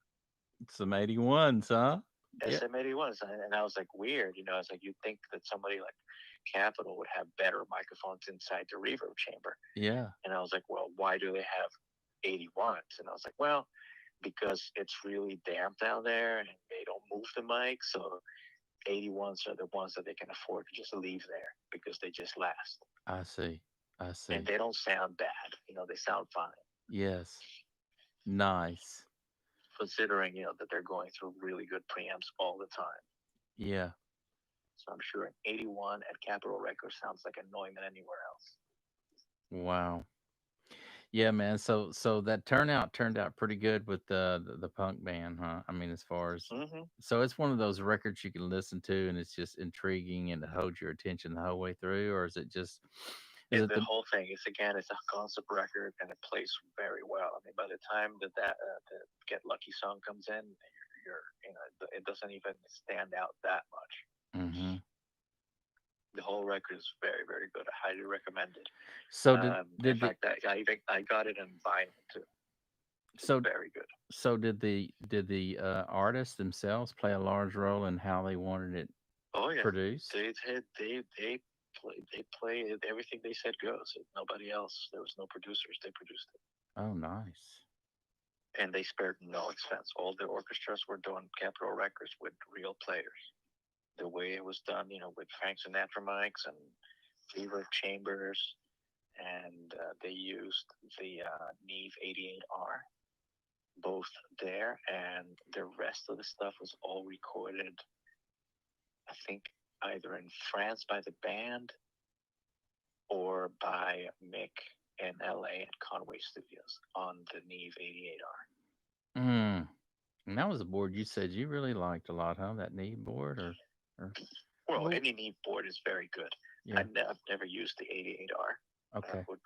Some 81s, huh? Yeah. SM81s, and I was like, weird, I was like, you'd think that somebody like Capitol would have better microphones inside the reverb chamber. Yeah. And I was like, well, why do they have 81s? And I was like, well, because it's really damp down there and they don't move the mic, so 81s are the ones that they can afford to just leave there because they just last. I see. I And see. they don't sound bad. They sound fine, Yes. Nice. considering, that they're going through really good preamps all the time. Yeah. So I'm sure an 81 at Capitol Records sounds like a Neumann anywhere else. Wow. Yeah, man. So that turnout turned out pretty good with the punk band, huh? I mean, as far as Mm-hmm. so it's one of those records you can listen to and it's just intriguing and it holds your attention the whole way through, or is it just is it The the whole thing is, again, it's a concept record and it plays very well. I mean, by the time the Get Lucky song comes in, it doesn't even stand out that much. hmm The whole record is very, very good. I highly recommend it. so In did the fact, I got it in vinyl too. It's so very good. did the artists themselves play a large role in how they wanted it Oh yeah, produced? they play everything they said goes. Nobody else. There was no producers. They produced it, Oh, nice. and they spared no expense. All the orchestras were done Capitol Records with real players. The way it was done, with Frank Sinatra mics and reverb chambers, and they used the Neve 88R both there, and the rest of the stuff was all recorded, I think, either in France by the band or by Mick in LA at Conway Studios on the Neve 88R. Mm. And that was a board you said you really liked a lot, huh? That knee board or Well, well, any Neve board is very good. yeah. I've never used the 88R. I Okay. would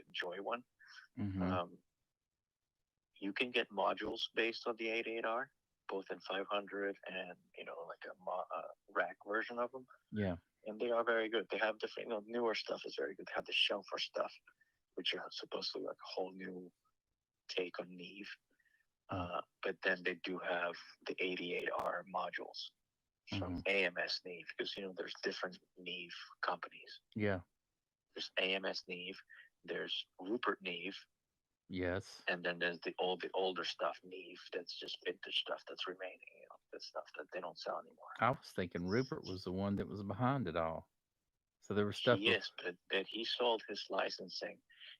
enjoy one. Mm-hmm. Um, you can get modules based on the 88R, both in 500 and like a rack version of them, Yeah. and they are very good. They have different, newer stuff is very good. They have the shelfer stuff, which are supposed to be like a whole new take on Neve. Mm, But then they do have the 88R modules from mm-hmm. AMS Neve, because there's different Neve companies. Yeah. There's AMS Neve, there's Rupert Neve, Yes. and then there's the older stuff Neve. That's just vintage stuff that's remaining. That stuff that they don't sell anymore. I was thinking Rupert was the one that was behind it all. So there was stuff He is, but he sold his licensing.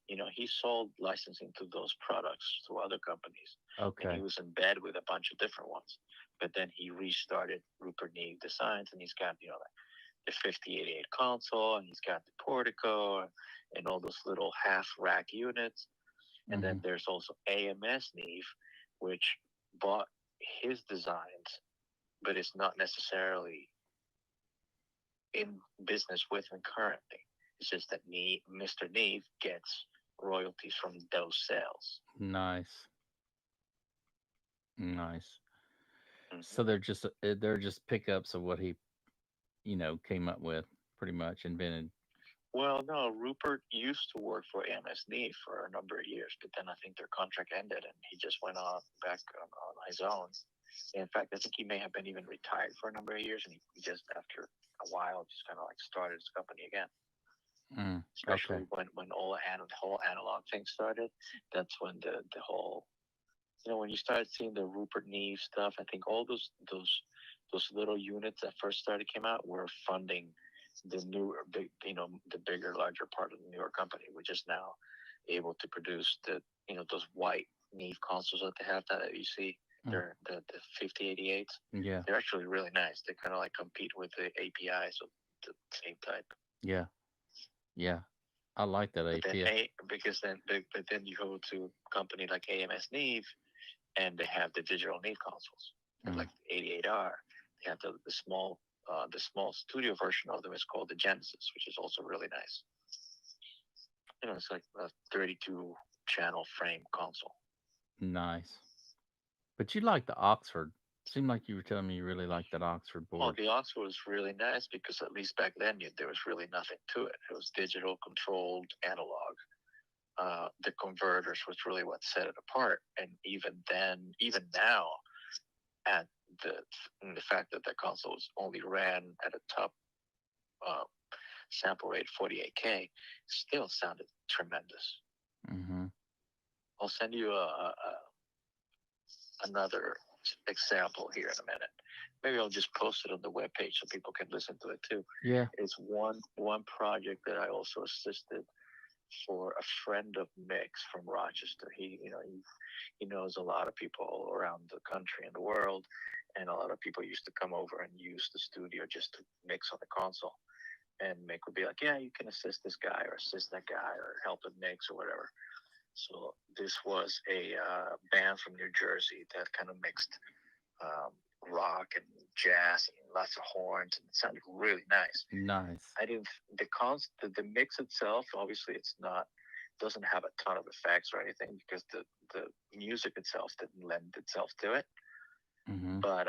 He sold licensing to those products to other companies, and he okay. was in bed with a bunch of different ones. But then he restarted Rupert Neve Designs, and he's got the 5088 console, and he's got the Portico and all those little half rack units. And then Mhm. there's also AMS Neve, which bought his designs, but is not necessarily in business with him currently. It's just that Mr. Neve gets royalties from those sales. Nice. Nice. So Hmm. they're just pickups of what he, came up with, pretty much invented. Well, no, Rupert used to work for AMS Neve for a number of years, but then I think their contract ended and he just went on back on his own. In fact, I think he may have been even retired for a number of years, and he just after a while just kind of like started his company again. Okay. Especially when the whole analog thing started, that's when the whole when you started seeing the Rupert Neve stuff. I think all those little units that first started came out were funding the newer big the bigger larger part of the newer company, which is now able to produce those white Neve consoles that they have that you see. Mm. They're the 5088s. Yeah. They're actually really nice. They kind of like compete with the APIs of the same type. Yeah. Yeah. I like that But then API. but then you go to a company like AMS Neve, and they have the digital Neve consoles. They have Mm. like the 88R. They have the small studio version of them is called the Genesis, which is also really nice. It's like a 32 channel frame console. Nice. But you like the Oxford. Seemed like you were telling me you really like that Oxford Well, board. the Oxford was really nice because at least back then there was really nothing to it. It was digital controlled analog. The converters was really what set it apart. And even then, even now, at the the fact that the consoles only ran at a top uh, sample rate 48K still sounded tremendous. Mm-hmm. I'll send you another example here in a minute. Maybe I'll just post it on the webpage so people can listen to it too. Yeah. It's one project that I also assisted for a friend of Mick's from Rochester. He knows a lot of people all around the country and the world, and a lot of people used to come over and use the studio just to mix on the console. And Mick would be like, "Yeah, you can assist this guy or assist that guy or help him mix or whatever." So this was a band from New Jersey that kind of mixed um, rock and jazz and lots of horns, and it sounded really nice. Nice. I didn't the mix itself. Obviously, it's not doesn't have a ton of effects or anything because the music itself didn't lend itself to it. Mm-hmm. But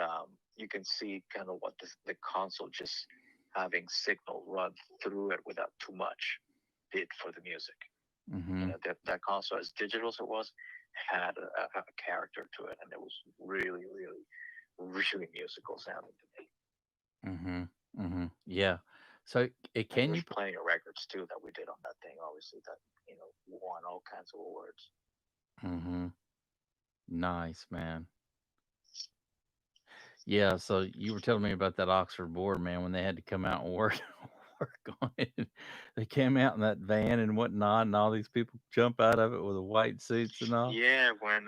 you can see kind of what the console just having signal run through it without too much did for the music. Mm-hmm. That console, as digital as it was, had a character to it, and it was really, really, really musical sounding to me. Mm-hmm. Mm-hmm. Yeah. So it And can there's you? plenty of records too that we did on that thing. Obviously, that won all kinds of awards. Mm-hmm. Nice, man. Yeah. So you were telling me about that Oxford board, man, when they had to come out and work work on it. They came out in that van and whatnot, and all these people jump out of it with the white suits and all. Yeah, when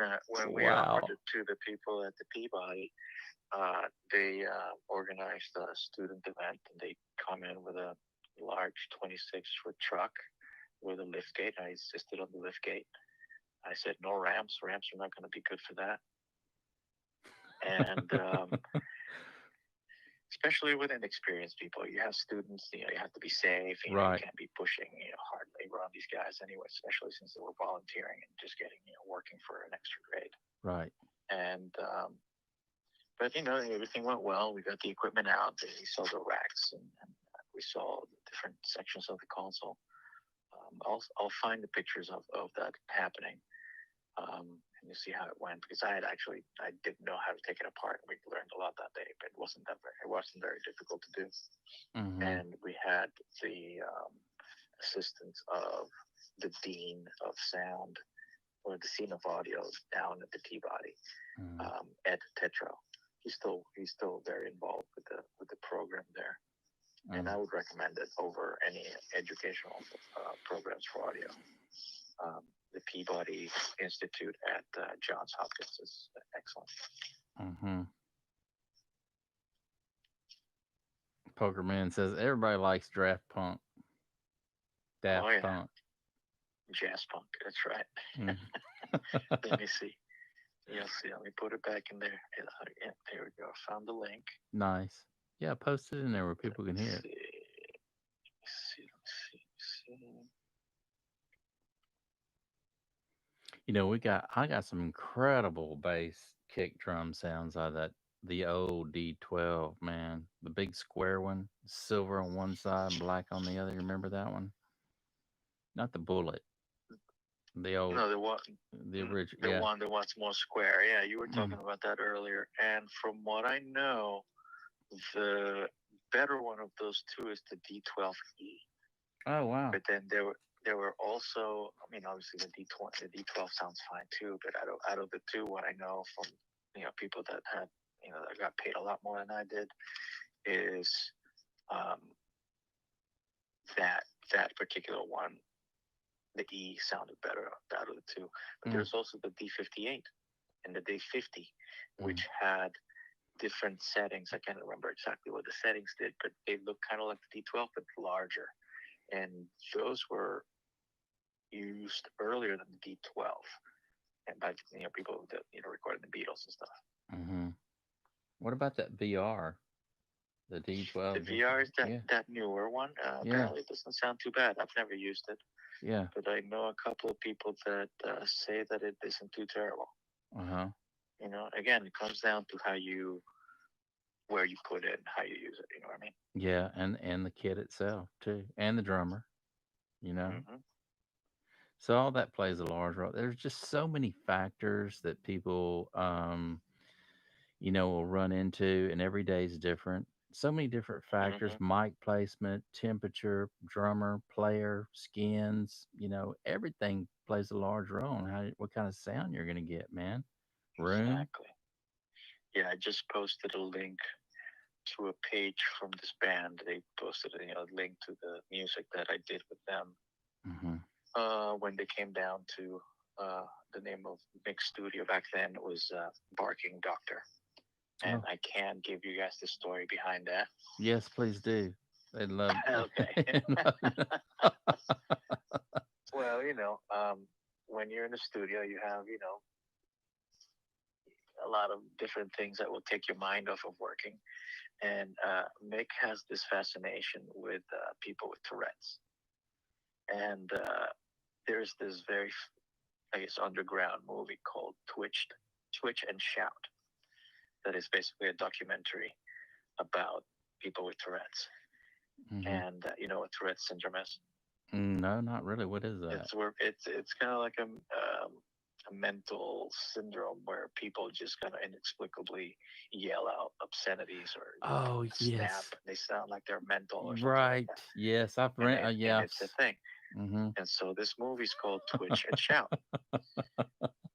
we offered Wow. it to the people at the Peabody, they organized a student event, and they come in with a large 26-foot truck with a lift gate. I insisted on the lift gate. I said no ramps. Ramps are not going to be good for that. And especially with inexperienced people, you have students. You have to be safe. You Right. can't be pushing hard labor on these guys anyway, especially since they were volunteering and just getting working for an extra grade. Right. And but everything went well. We got the equipment out. We saw the racks, and we saw the different sections of the console. I'll find the pictures of that happening, and you see how it went because I didn't know how to take it apart. We learned a lot that day, but it wasn't very difficult to do. Mm-hmm. And we had the assistance of the dean of sound or the scene of audio down at the Peabody, Mm-hmm. Ed Tetro. He's still very involved with the program there, and I would recommend it over any educational programs for audio. Um, the Peabody Institute at Johns Hopkins is excellent. Mm-hmm. Poker Man says everybody likes Draft Punk, Oh Daft yeah, Punk. jazz punk. That's right. Mm. Let me see. You'll see. Let me put it back in there. Yeah, there we go. Found the link. Nice. Yeah, post it in there where Let people me can hear it. see. Let me see. Let me see. I got some incredible bass kick drum sounds out of the old D12, man. The big square one, silver on one side, black on the other. You remember that one? Not the bullet. The old No, the original. the Yeah. one that wants more square. Yeah, you were Mm. talking about that earlier. And from what I know, the better one of those two is the D12E. Oh wow. But then there were also, I mean, obviously the D12 sounds fine too. But out of the two, what I know from people that had that got paid a lot more than I did is um, that that particular one, the E sounded better out of the two. But Mm. there's also the D58 and the D50, Mm. which had different settings. I can't remember exactly what the settings did, but they look kind of like the D12 but larger. And those were used earlier than the D12, and by people that recorded the Beatles and stuff. Mm-hmm. What about that VR? The The D12 VR is that Yeah. that newer one. Yeah. Apparently, it doesn't sound too bad. I've never used it, Yeah. but I know a couple of people that say that it isn't too terrible. Uh-huh. Again, it comes down to where you put it and how you use it. You know what I mean? Yeah, and the kit itself too, and the drummer, you know. Mm-hmm. So all that plays a large role. There's just so many factors that people will run into, and every day is different. So many different factors: Mm-hmm. mic placement, temperature, drummer, player, skins. Everything plays a large role in what kind of sound you're gonna get, man. Room. Exactly. Yeah, I just posted a link to a page from this band. They posted a link to the music that I did with them Hmm. when they came down to the name of mix studio back then was Barking Doctor. And Oh, I can give you guys the story behind that. yes, please do. They'd love. Okay. Well, when you're in the studio, you have, a lot of different things that will take your mind off of working. And Mick has this fascination with people with Tourette's. And there's this very, I guess, underground movie called Twitch and Shout that is basically a documentary about people with Tourette's. Hmm. And you know what Tourette's syndrome is? No, not really. What is that? It's kind of like a mental syndrome where people just kind of inexplicably yell out obscenities or Oh, snap. yes. They sound like they're mental or something like Right. that, Yes, I've and read. it's a Yes. thing. Mm-hmm. And so this movie's called Twitch and Shout.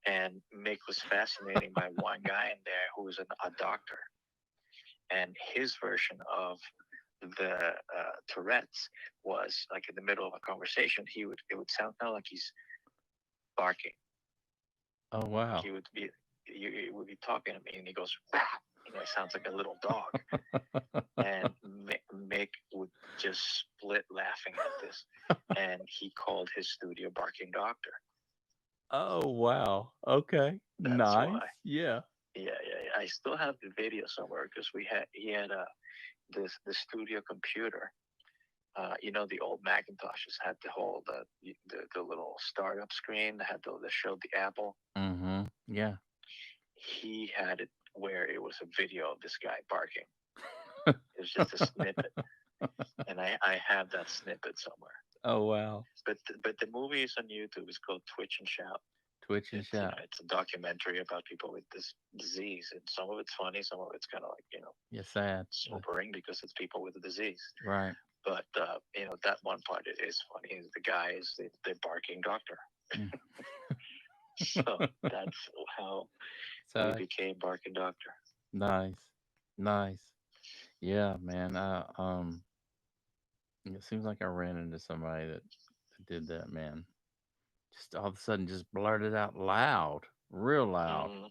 And Mick was fascinated by one guy in there who was a doctor, and his version of the Tourette's was like in the middle of a conversation. It would sound kind of like he's barking. Oh Like wow. he would be talking to me, and he goes, "Bah!" It sounds like a little dog. And Mick would just split laughing at this, and he called his studio Barking Doctor. Oh wow. Okay. That's Nice. why. Yeah. Yeah. I still have the video somewhere because he had the studio computer. The old Macintoshes had the little startup screen that showed the Apple. Mm-hmm. Yeah. He had it where it was a video of this guy barking. It was just a snippet, and I have that snippet somewhere. Oh wow. But the movie is on YouTube. It's called Twitch and Shout. Twitch and shout. It's a documentary about people with this disease, and some of it's funny, some of it's kind of like Yeah. Sad. sobering because it's people with the disease. Right. But that one part it is funny. Is the guy is the barking doctor. Mm. So that's how we So became barking doctor. nice. Nice. Yeah, man. It seems like I ran into somebody that did that, man. Just all of a sudden just blurted out loud. Real loud. Mm-hmm.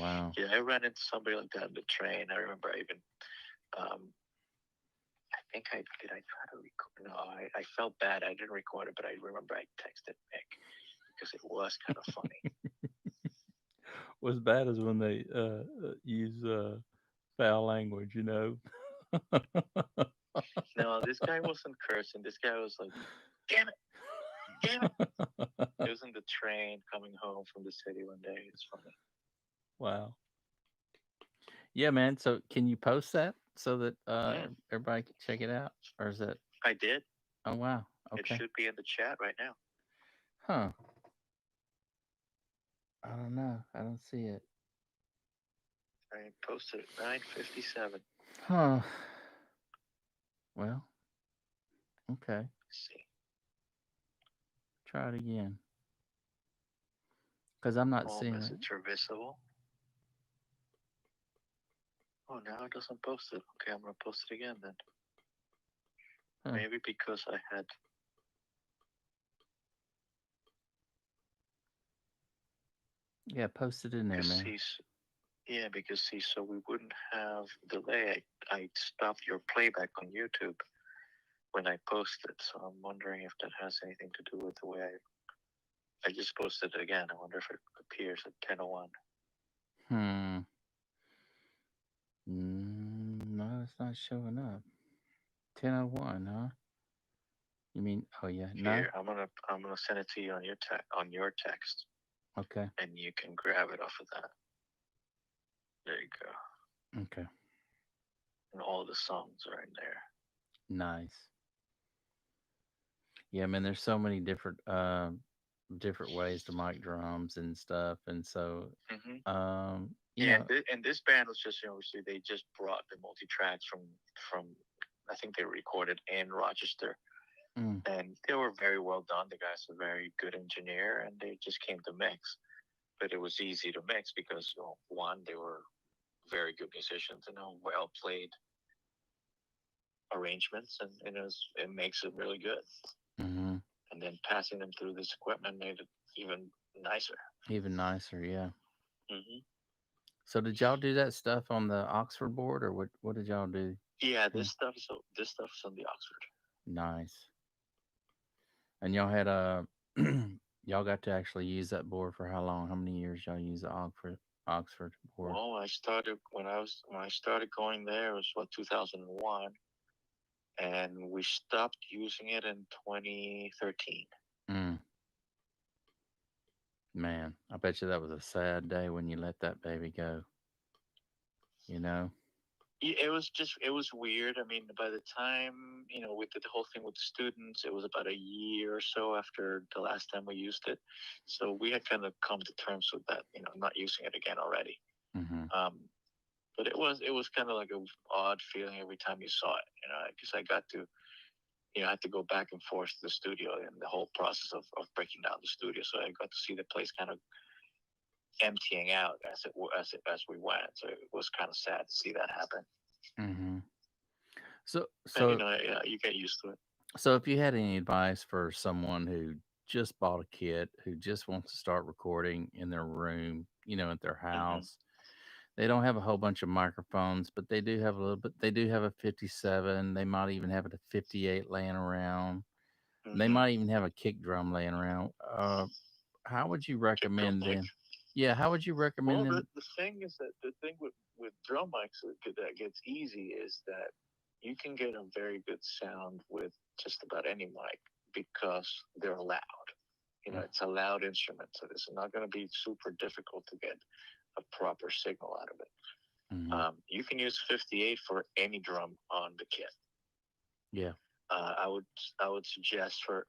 Wow. Yeah, I ran into somebody like that in the train. I remember I even Um, I think I did. I try to record. No, I felt bad. I didn't record it, but I remember I texted Nick because it was kind of funny. Was bad as when they use foul language, you know. No, this guy wasn't cursing. This guy was like, "Damn it, damn it!" It was in the train coming home from the city one day. It's funny. Wow. Yeah, man. So can you post that so that Mm, everybody can check it out, or is that? I did. Oh wow. It Okay. should be in the chat right now. Huh. I don't know. I don't see it. I posted at 9:57. Huh. Well. Okay. See. Try it again. Because I'm not All seeing it. message are visible. Oh, now it doesn't post it. Okay, I'm gonna post it again then. Huh. Maybe because I had Yeah, post it in there, because man. he's yeah because see so we wouldn't have delay. I stopped your playback on YouTube when I posted, so I'm wondering if that has anything to do with the way I just posted it again. I wonder if it appears at 10:01. Hmm. No, it's not showing up. 10:01, huh? You mean? Oh yeah. No. Here, I'm gonna send it to you on your text, Okay. and you can grab it off of that. There you go. Okay. And all the songs are in there. Nice. Yeah, man. There's so many different ways to mic drums and stuff, and so Hmm. you Yeah, know. and this band was just obviously they just brought the multi tracks from I think they recorded in Rochester, Mm, and they were very well done. The guy's a very good engineer, and they just came to mix. But it was easy to mix because one, they were very good musicians and well played arrangements, and it makes it really good. mm-hmm. And then passing them through this equipment made it even nicer. Even nicer. Yeah. Hmm. So did y'all do that stuff on the Oxford board, or what did y'all do? Yeah, Yeah. this stuff is on the Oxford. Nice. And y'all had y'all got to actually use that board for how long? How many years y'all use the Oxford board? Well, I started when I started going there. It was what 2001, and we stopped using it in 2013. Mm, man, I bet you that was a sad day when you let that baby go. You know. It was weird. I mean, by the time we did the whole thing with the students, it was about a year or so after the last time we used it, so we had kind of come to terms with that. Not using it again already. Mm-hmm. Um, but it was kind of like a odd feeling every time you saw it. Because I got to I had to go back and forth to the studio and the whole process of breaking down the studio. So I got to see the place kind of emptying out as we went. So it was kind of sad to see that happen. Mm-hmm. So And so yeah, you get used to it. so if you had any advice for someone who just bought a kit, who just wants to start recording in their room, at their Hmm. house, they don't have a whole bunch of microphones, but they do have a little bit. They do have a 57. They might even have a 58 laying around. They Hmm. might even have a kick drum laying around. How would you Kick drum recommend kick. them? Yeah, how would you recommend Well, them? the thing is that the thing with drum mics that gets easy is that you can get a very good sound with just about any mic because they're loud. It's a loud instrument, so it's not going to be super difficult to get a proper signal out of it. Mm-hmm. You can use 58 for any drum on the kit. Yeah. Uh, I would I would suggest for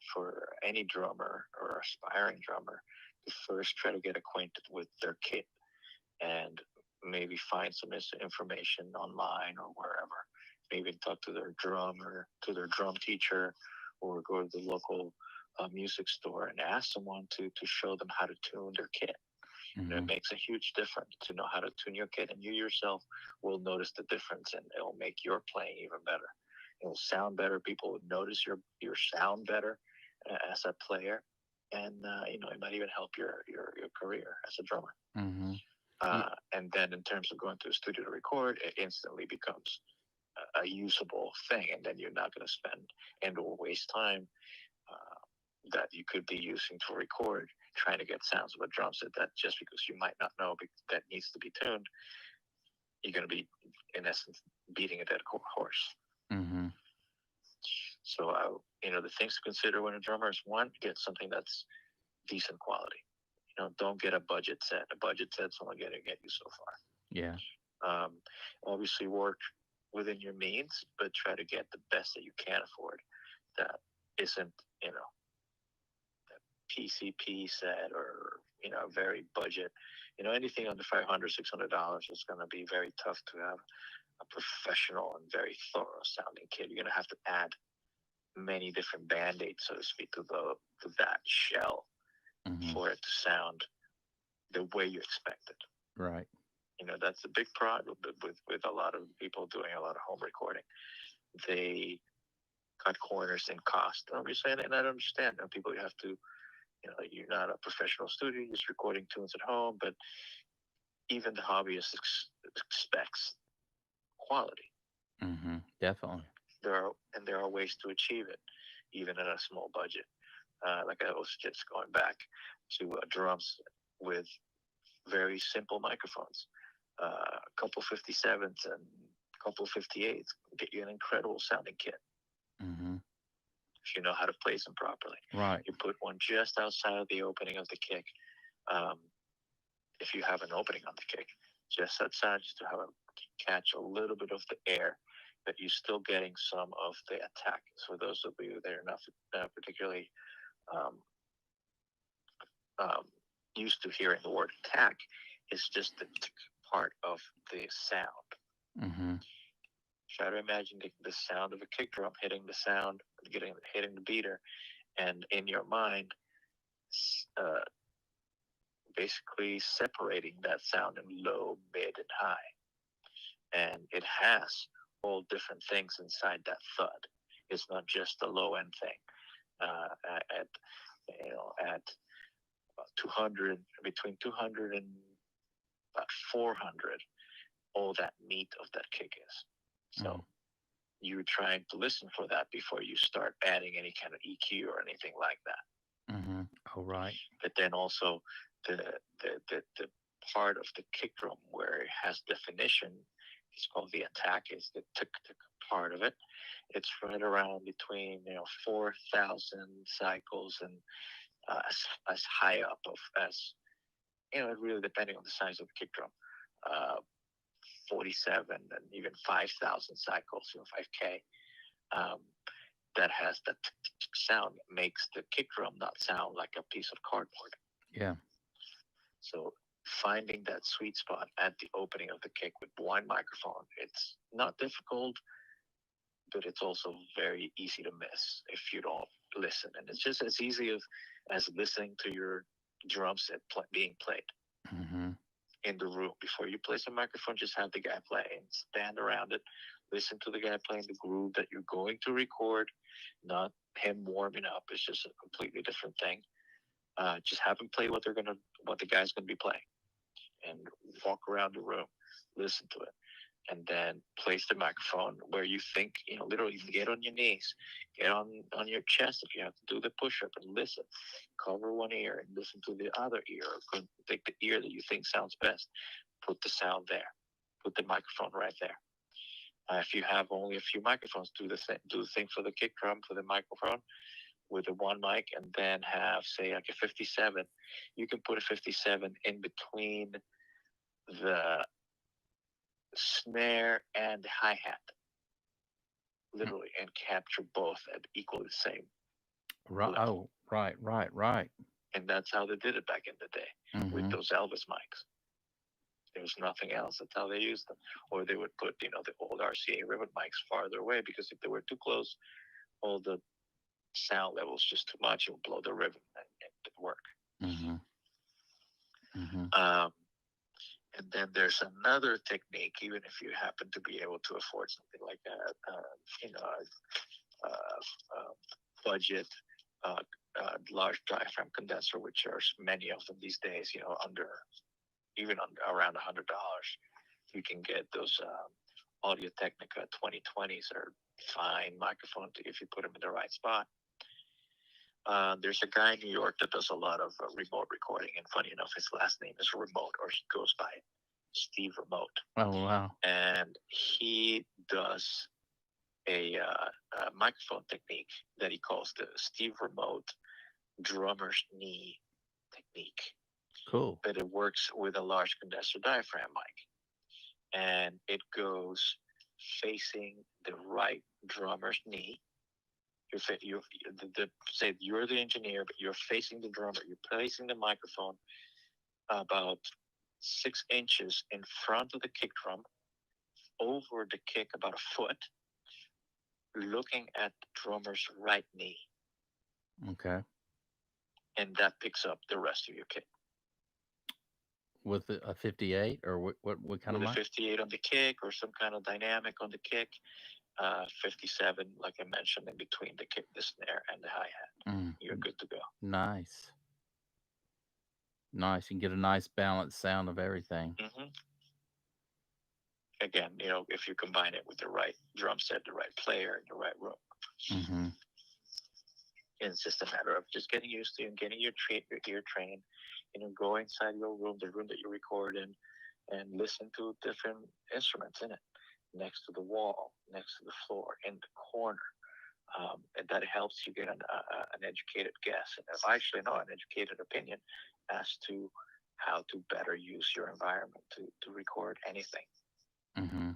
any drummer or aspiring drummer to first try to get acquainted with their kit and maybe find some information online or wherever. Maybe talk to their drummer, to their drum teacher, or go to the local music store and ask someone to show them how to tune their kit. It Mm-hmm. makes a huge difference to know how to tune your kit, and you yourself will notice the difference, and it'll make your playing even better. It'll sound better. People will notice your sound better as a player, and it might even help your career as a drummer. Mm-hmm. Yeah. And then in terms of going to a studio to record, it instantly becomes a usable thing, and then you're not going to spend and or waste time that you could be using to record trying to get sounds of a drum set that just because you might not know that needs to be tuned, you're going to be in essence beating a dead horse. Mm-hmm. So the things to consider when a drummer is, one, get something that's decent quality. Don't get a budget set. A budget set's only going to get you so far. Yeah. Obviously work within your means, but try to get the best that you can afford. That isn't, PCP set or, very budget. Anything under $500, $600 is going to be very tough to have a professional and very thorough sounding kit. You're going to have to add many different band-aids, so to speak, to that shell for it to sound the way you expect it. Right. That's a big problem with a lot of people doing a lot of home recording. They cut corners in cost. Obviously, and I understand. People, you have to, you're not a professional studio, you're just recording tunes at home, but even the hobbyist expects quality. Mm-hmm. Definitely. There are ways to achieve it, even at a small budget. Like I was just going back to drums with very simple microphones, a couple 57s and a couple 58s, get you an incredible sounding kit. Mm-hmm. If you know how to place them properly. Right. You put one just outside of the opening of the kick. If you have an opening on the kick, just outside, just to have catch a little bit of the air, but you're still getting some of the attack. So those of you that are not particularly used to hearing the word attack, is just the part of the sound. Mm-hmm. Try to imagine the sound of a kick drum hitting the sound, hitting the beater, and in your mind, basically separating that sound in low, mid, and high. And it has all different things inside that thud. It's not just the low end thing. At 200, between 200 and about 400, all that meat of that kick is. So you're trying to listen for that before you start adding any kind of EQ or anything like that. Mm-hmm. Oh, right. But then also the part of the kick drum where it has definition, it's called the attack, is the tick part of it. It's right around between 4,000 cycles and as high up as really depending on the size of the kick drum, 47 and even 5,000 cycles, 5K. That has that sound, makes the kick drum not sound like a piece of cardboard. Yeah. So finding that sweet spot at the opening of the kick with one microphone, it's not difficult, but it's also very easy to miss if you don't listen. And it's just as easy as listening to your drum set being played in the room. Before you place a microphone, just have the guy play and stand around it. Listen to the guy playing the groove that you're going to record, not him warming up. It's just a completely different thing. Just have him play what the guy's gonna be playing, and walk around the room, listen to it, and then place the microphone where you think, literally get on your knees, get on your chest if you have to do the push-up, and listen. Cover one ear and listen to the other ear. Take the ear that you think sounds best. Put the sound there. Put the microphone right there. If you have only a few microphones, do the thing for the kick drum, for the microphone, with the one mic, and then have, say, like a 57. You can put a 57 in between the snare and the hi-hat, literally, and capture both at equally the same level. Oh, right. And that's how they did it back in the day with those Elvis mics. There was nothing else. That's how they used them. Or they would put, the old RCA rivet mics farther away, because if they were too close, all the sound levels just too much, it would blow the rivet, and it didn't work. And then there's another technique, even if you happen to be able to afford something like that, budget, large diaphragm condenser, which are many of them these days, around $100. You can get those Audio Technica 2020s are fine microphone if you put them in the right spot. There's a guy in New York that does a lot of remote recording, and funny enough, his last name is Remote, or he goes by Steve Remote, Oh wow. and he does a microphone technique that he calls the Steve Remote drummer's knee technique. Cool. But it works with a large condenser diaphragm mic, and it goes facing the right drummer's knee. Say you're the engineer, but you're facing the drummer. You're placing the microphone about 6 inches in front of the kick drum, over the kick about a foot, looking at the drummer's right knee, Okay. and that picks up the rest of your kick. With a 58 or what kind of With a mic? 58 on the kick or some kind of dynamic on the kick, 57, like I mentioned, in between the kick, the snare, and the hi hat, Mm, you're good to go. nice. Nice. You can get a nice balanced sound of everything. Hmm. Again, if you combine it with the right drum set, the right player, in the right room, Mm-hmm. it's just a matter of just getting used to and getting your ear trained. Go inside your room, the room that you record in, and listen to different instruments in it, next to the wall, next to the floor, in the corner. And that helps you get an educated guess, and actually no, an educated opinion as to how to better use your environment to record anything. Mm-hmm.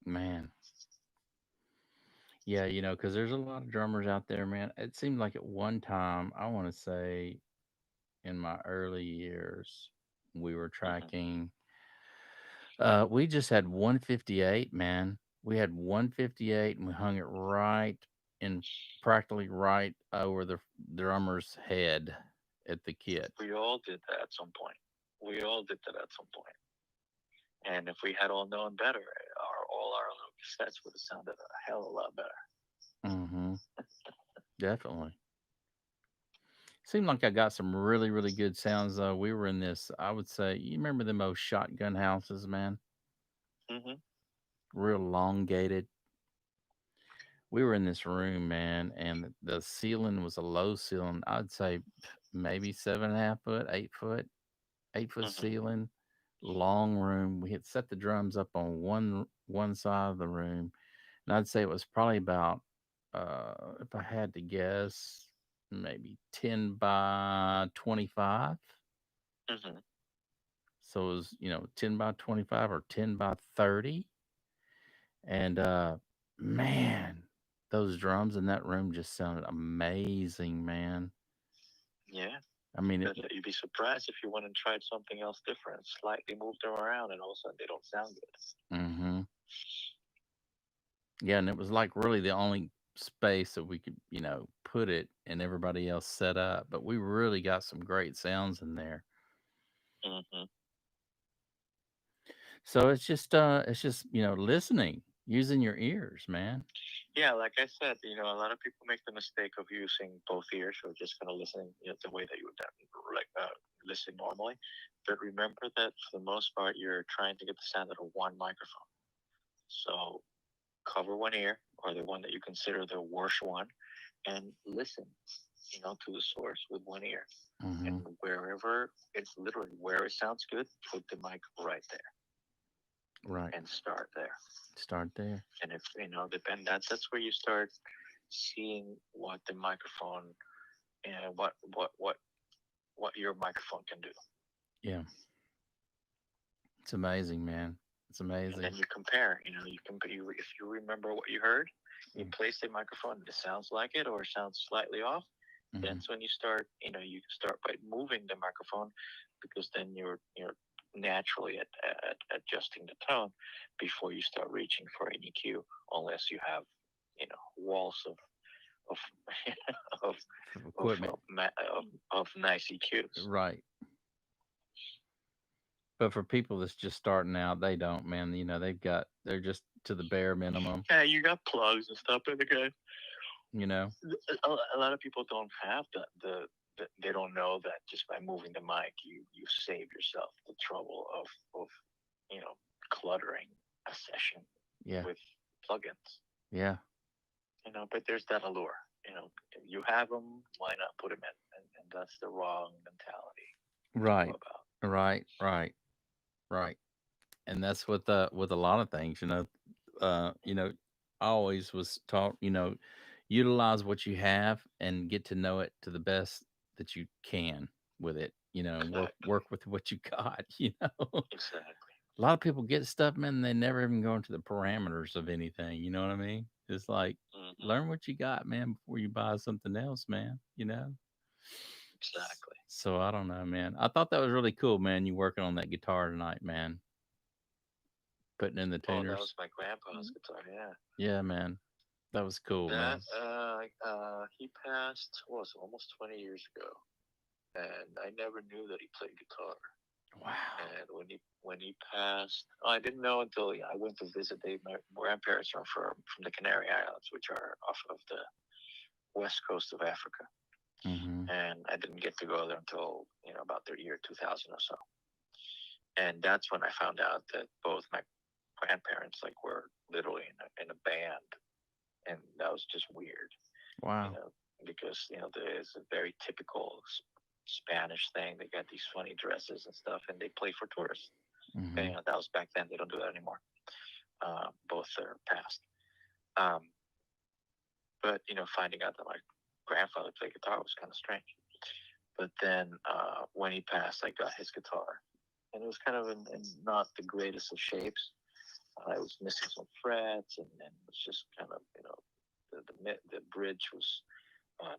Man. Yeah, because there's a lot of drummers out there, man. It seemed like at one time, I want to say in my early years, we were Hmm. tracking. We just had 158, man. We had 158, and we hung it right in practically right over the drummer's head at the kit. We all did that at some point. We all did that at some point. And if we had all known better, all our little cassettes would have sounded a hell of a lot better. Mm-hmm. Definitely. Seemed like I got some really, really good sounds though. We were in this, I would say, you remember them old shotgun houses, man? Hmm. Real elongated. We were in this room, man, and the ceiling was a low ceiling. I'd say maybe 7.5 foot, 8 foot, 8 foot Hmm. ceiling, long room. We had set the drums up on one side of the room, and I'd say it was probably about, if I had to guess, maybe 10 by 25. Hmm. So it was, 10 by 25 or 10 by 30. And man, those drums in that room just sounded amazing, man. Yeah. I mean, You'd be surprised if you went and tried something else different, slightly moved them around, and all of a sudden they don't sound good. hmm yeah, and it was like really the only space that we could, put it and everybody else set up. But we really got some great sounds in there. Hmm. So it's just, listening, using your ears, man. Yeah, like I said, a lot of people make the mistake of using both ears or just kind of listening, the way that you would like listen normally. But remember that for the most part, you're trying to get the sound out of one microphone. So cover one ear, or the one that you consider the worst one, and listen, to the source with one ear. And hmm wherever it's literally where it sounds good, put the mic right there Right. and start there. Start there. And if depend that's where you start seeing what the microphone and what your microphone can do. Yeah. It's amazing, man. It's And amazing. then you compare. You compare. If you remember what you heard, you Mm-hmm. place the microphone. It sounds like it, or sounds slightly off. Mm-hmm. That's when you start. You start by moving the microphone, because then you're naturally at adjusting the tone before you start reaching for an EQ, unless you have walls of of of Equipment. of nice EQs. Right. But for people that's just starting out, they don't, man. They're just to the bare minimum, Yeah, you got plugs and stuff in the game. you know? A lot of people don't have they don't know that just by moving the mic, you save yourself the trouble of cluttering. a session Yeah. with plugins. Yeah. But there's that allure. If you have them, why not put them in? And that's the wrong mentality to go Right. about. Right. Right. Right. And that's with a lot of things, I always was taught, utilize what you have and get to know it to the best that you can with it, Exactly. work with what you got, A Exactly. lot of people get stuff, man, they never even go into the parameters of anything, you know what I mean? It's like Hmm. learn what you got, man, before you buy something else, man. Exactly. So I don't know, man. I thought that was really cool, man. You working on that guitar tonight, man. Putting in the Oh, that was tuners. my grandpa's guitar. Yeah. Yeah, man. That was cool, That man. he passed was almost 20 years ago, and I never knew that he played guitar. Wow. And when he passed, I didn't know until I went to visit. My grandparents are from the Canary Islands, which are off of the west coast of Africa, Mhm. and I didn't get to go there until about the year 2000 or so. And that's when I found out that both my grandparents were literally in a band, and that was just weird, you Wow. know, because there's a very typical Spanish thing. They got these funny dresses and stuff, and they play for tourists. Okay, Mhm. that was back then. They don't do that anymore. Both are passed. Um, but finding out that my grandfather played guitar was kind of strange. But then when he passed, I got his guitar, and it was kind of in not the greatest of shapes. I was missing some frets, and it was just kind of the bridge was uh,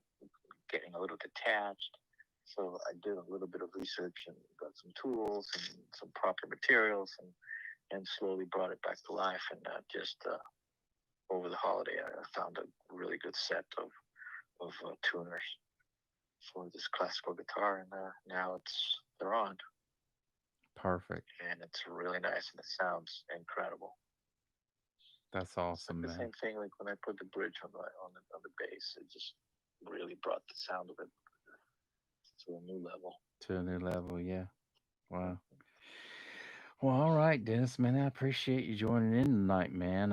getting a little detached. So I did a little bit of research and got some tools and some proper materials, and slowly brought it back to life. And just over the holiday, I found a really good set of tuners for this classical guitar, and now they're on, Perfect. and it's really nice, and it sounds incredible. That's It's like awesome, the man. same thing like when I put the bridge on the bass. It just really brought the sound of it to a new level. To a new level, yeah. Wow. Well, all right, Dennis, man. I appreciate you joining in tonight, man.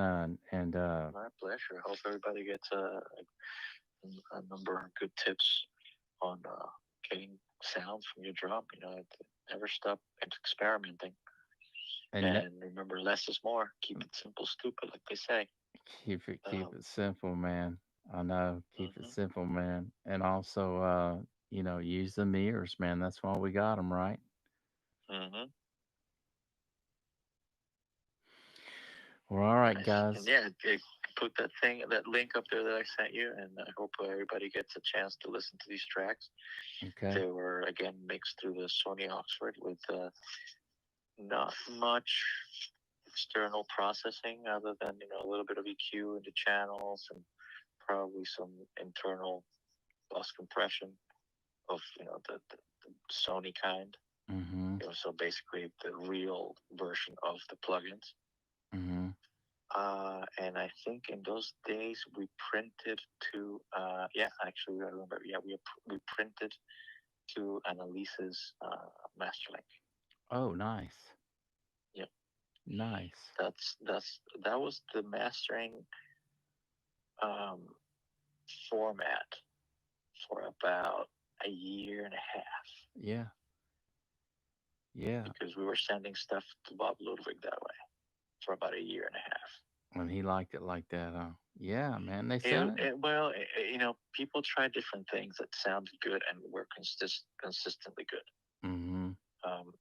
And My pleasure. I hope everybody gets a number of good tips on getting sounds from your drum. Never stop experimenting. and And remember, less is more. Keep it simple, stupid, like they say. keep Um, it simple, man. I know. Keep it hmm simple, man. And also, use the mirrors, man. That's why we got them, right? hmm Well, all right, Nice. And guys. yeah, put that link up there that I sent you, and I hope everybody gets a chance to listen to these tracks. Okay. They were again mixed through the Sony Oxford with not much external processing other than a little bit of EQ in the channels and probably some internal bus compression of the Sony kind. Mm-hmm. So basically the real version of the plugins. Mm-hmm. And I think in those days we printed to yeah, actually I remember, yeah, we printed to Annalise's Masterlink. Oh, nice. Yeah, Nice. that was the mastering um, format for about a year and a half Yeah. Yeah. because we were sending stuff to Bob Ludwig that way for about a year and a half. And he liked it like that, huh? Yeah, man. They It, sounded. it, well, it, people try different things that sounded good and were consistently good. Mm-hmm. Um,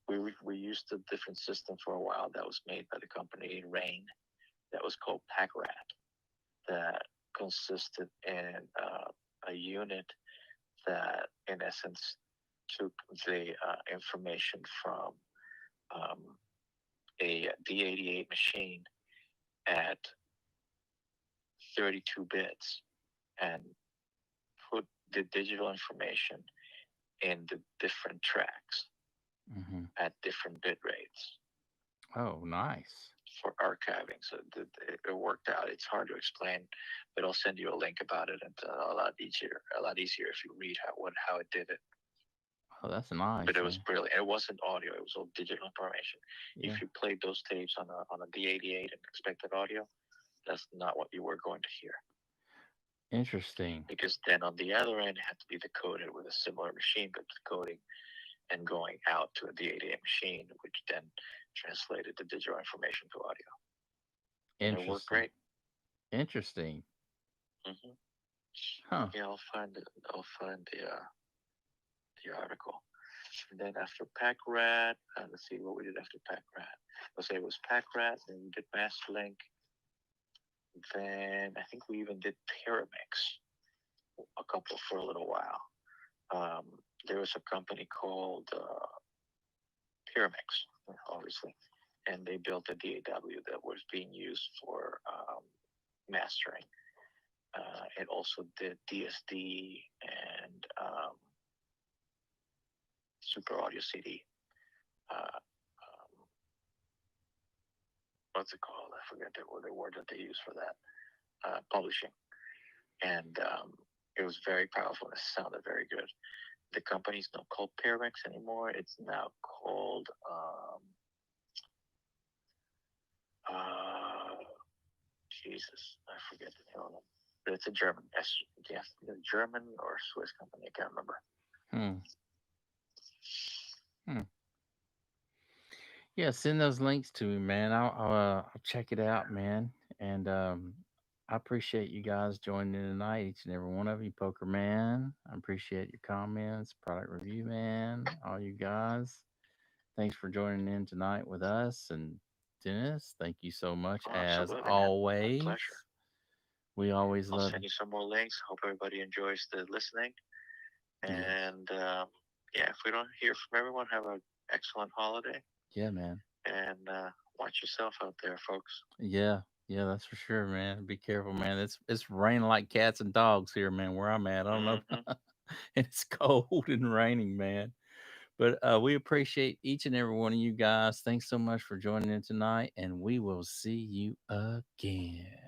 we used a different system for a while that was made by the company Rain that was called Pack Rat that consisted in a unit that, in essence, took the information from um, a D88 machine at 32 bits and put the digital information in the different tracks Mm-hmm. at different bit rates Oh, nice. for archiving. So it worked out. It's hard to explain, but I'll send you a link about it, and a lot easier if you read how it did it. Oh, that's But nice, it was man. brilliant. It wasn't audio; it was all digital information. Yeah. If you played those tapes on a D88 and expected audio, that's not what you were going to hear. Interesting. Because then on the other end, it had to be decoded with a similar machine, but decoding and going out to a D88 machine, which then translated the digital information to audio, and it worked Interesting. great. Interesting. Hmm. Huh. Yeah, I'll find the article. And then after Pack Rat, let's see what we did after Pack Rat. Let's say it was Pack Rat, then we did Master Link. Then I think we even did Pyramix a couple for a little while. Um, there was a company called Pyramix, obviously, and they built a DAW that was being used for mastering. It also did DSD and Super Audio CD. Uh, what's it called? I forget the word that they use for that. Publishing, and it was very powerful. It sounded very good. The company's not called Pyramix anymore. It's now called uh, Jesus, I forget the name of them. But it's a German, yes, German or Swiss company. I can't remember. Hmm. Hmm. Yeah, send those links to me, man. I'll check it out, man. And I appreciate you guys joining in tonight, each and every one of you, Poker Man. I appreciate your comments, product review, man. All you guys, thanks for joining in tonight with us. And Dennis, thank you so much Oh, as absolutely, man. My always. pleasure. We always I'll love send it. you some more links. Hope everybody enjoys the listening. Yes. And yeah, if we don't hear from everyone, have an excellent holiday. Yeah, man. And watch yourself out there, folks. Yeah. Yeah, that's for sure, man. Be careful, man. It's raining like cats and dogs here, man, where I'm at. I don't know. Mm-hmm. And it's cold and raining, man. But we appreciate each and every one of you guys. Thanks so much for joining in tonight, and we will see you again.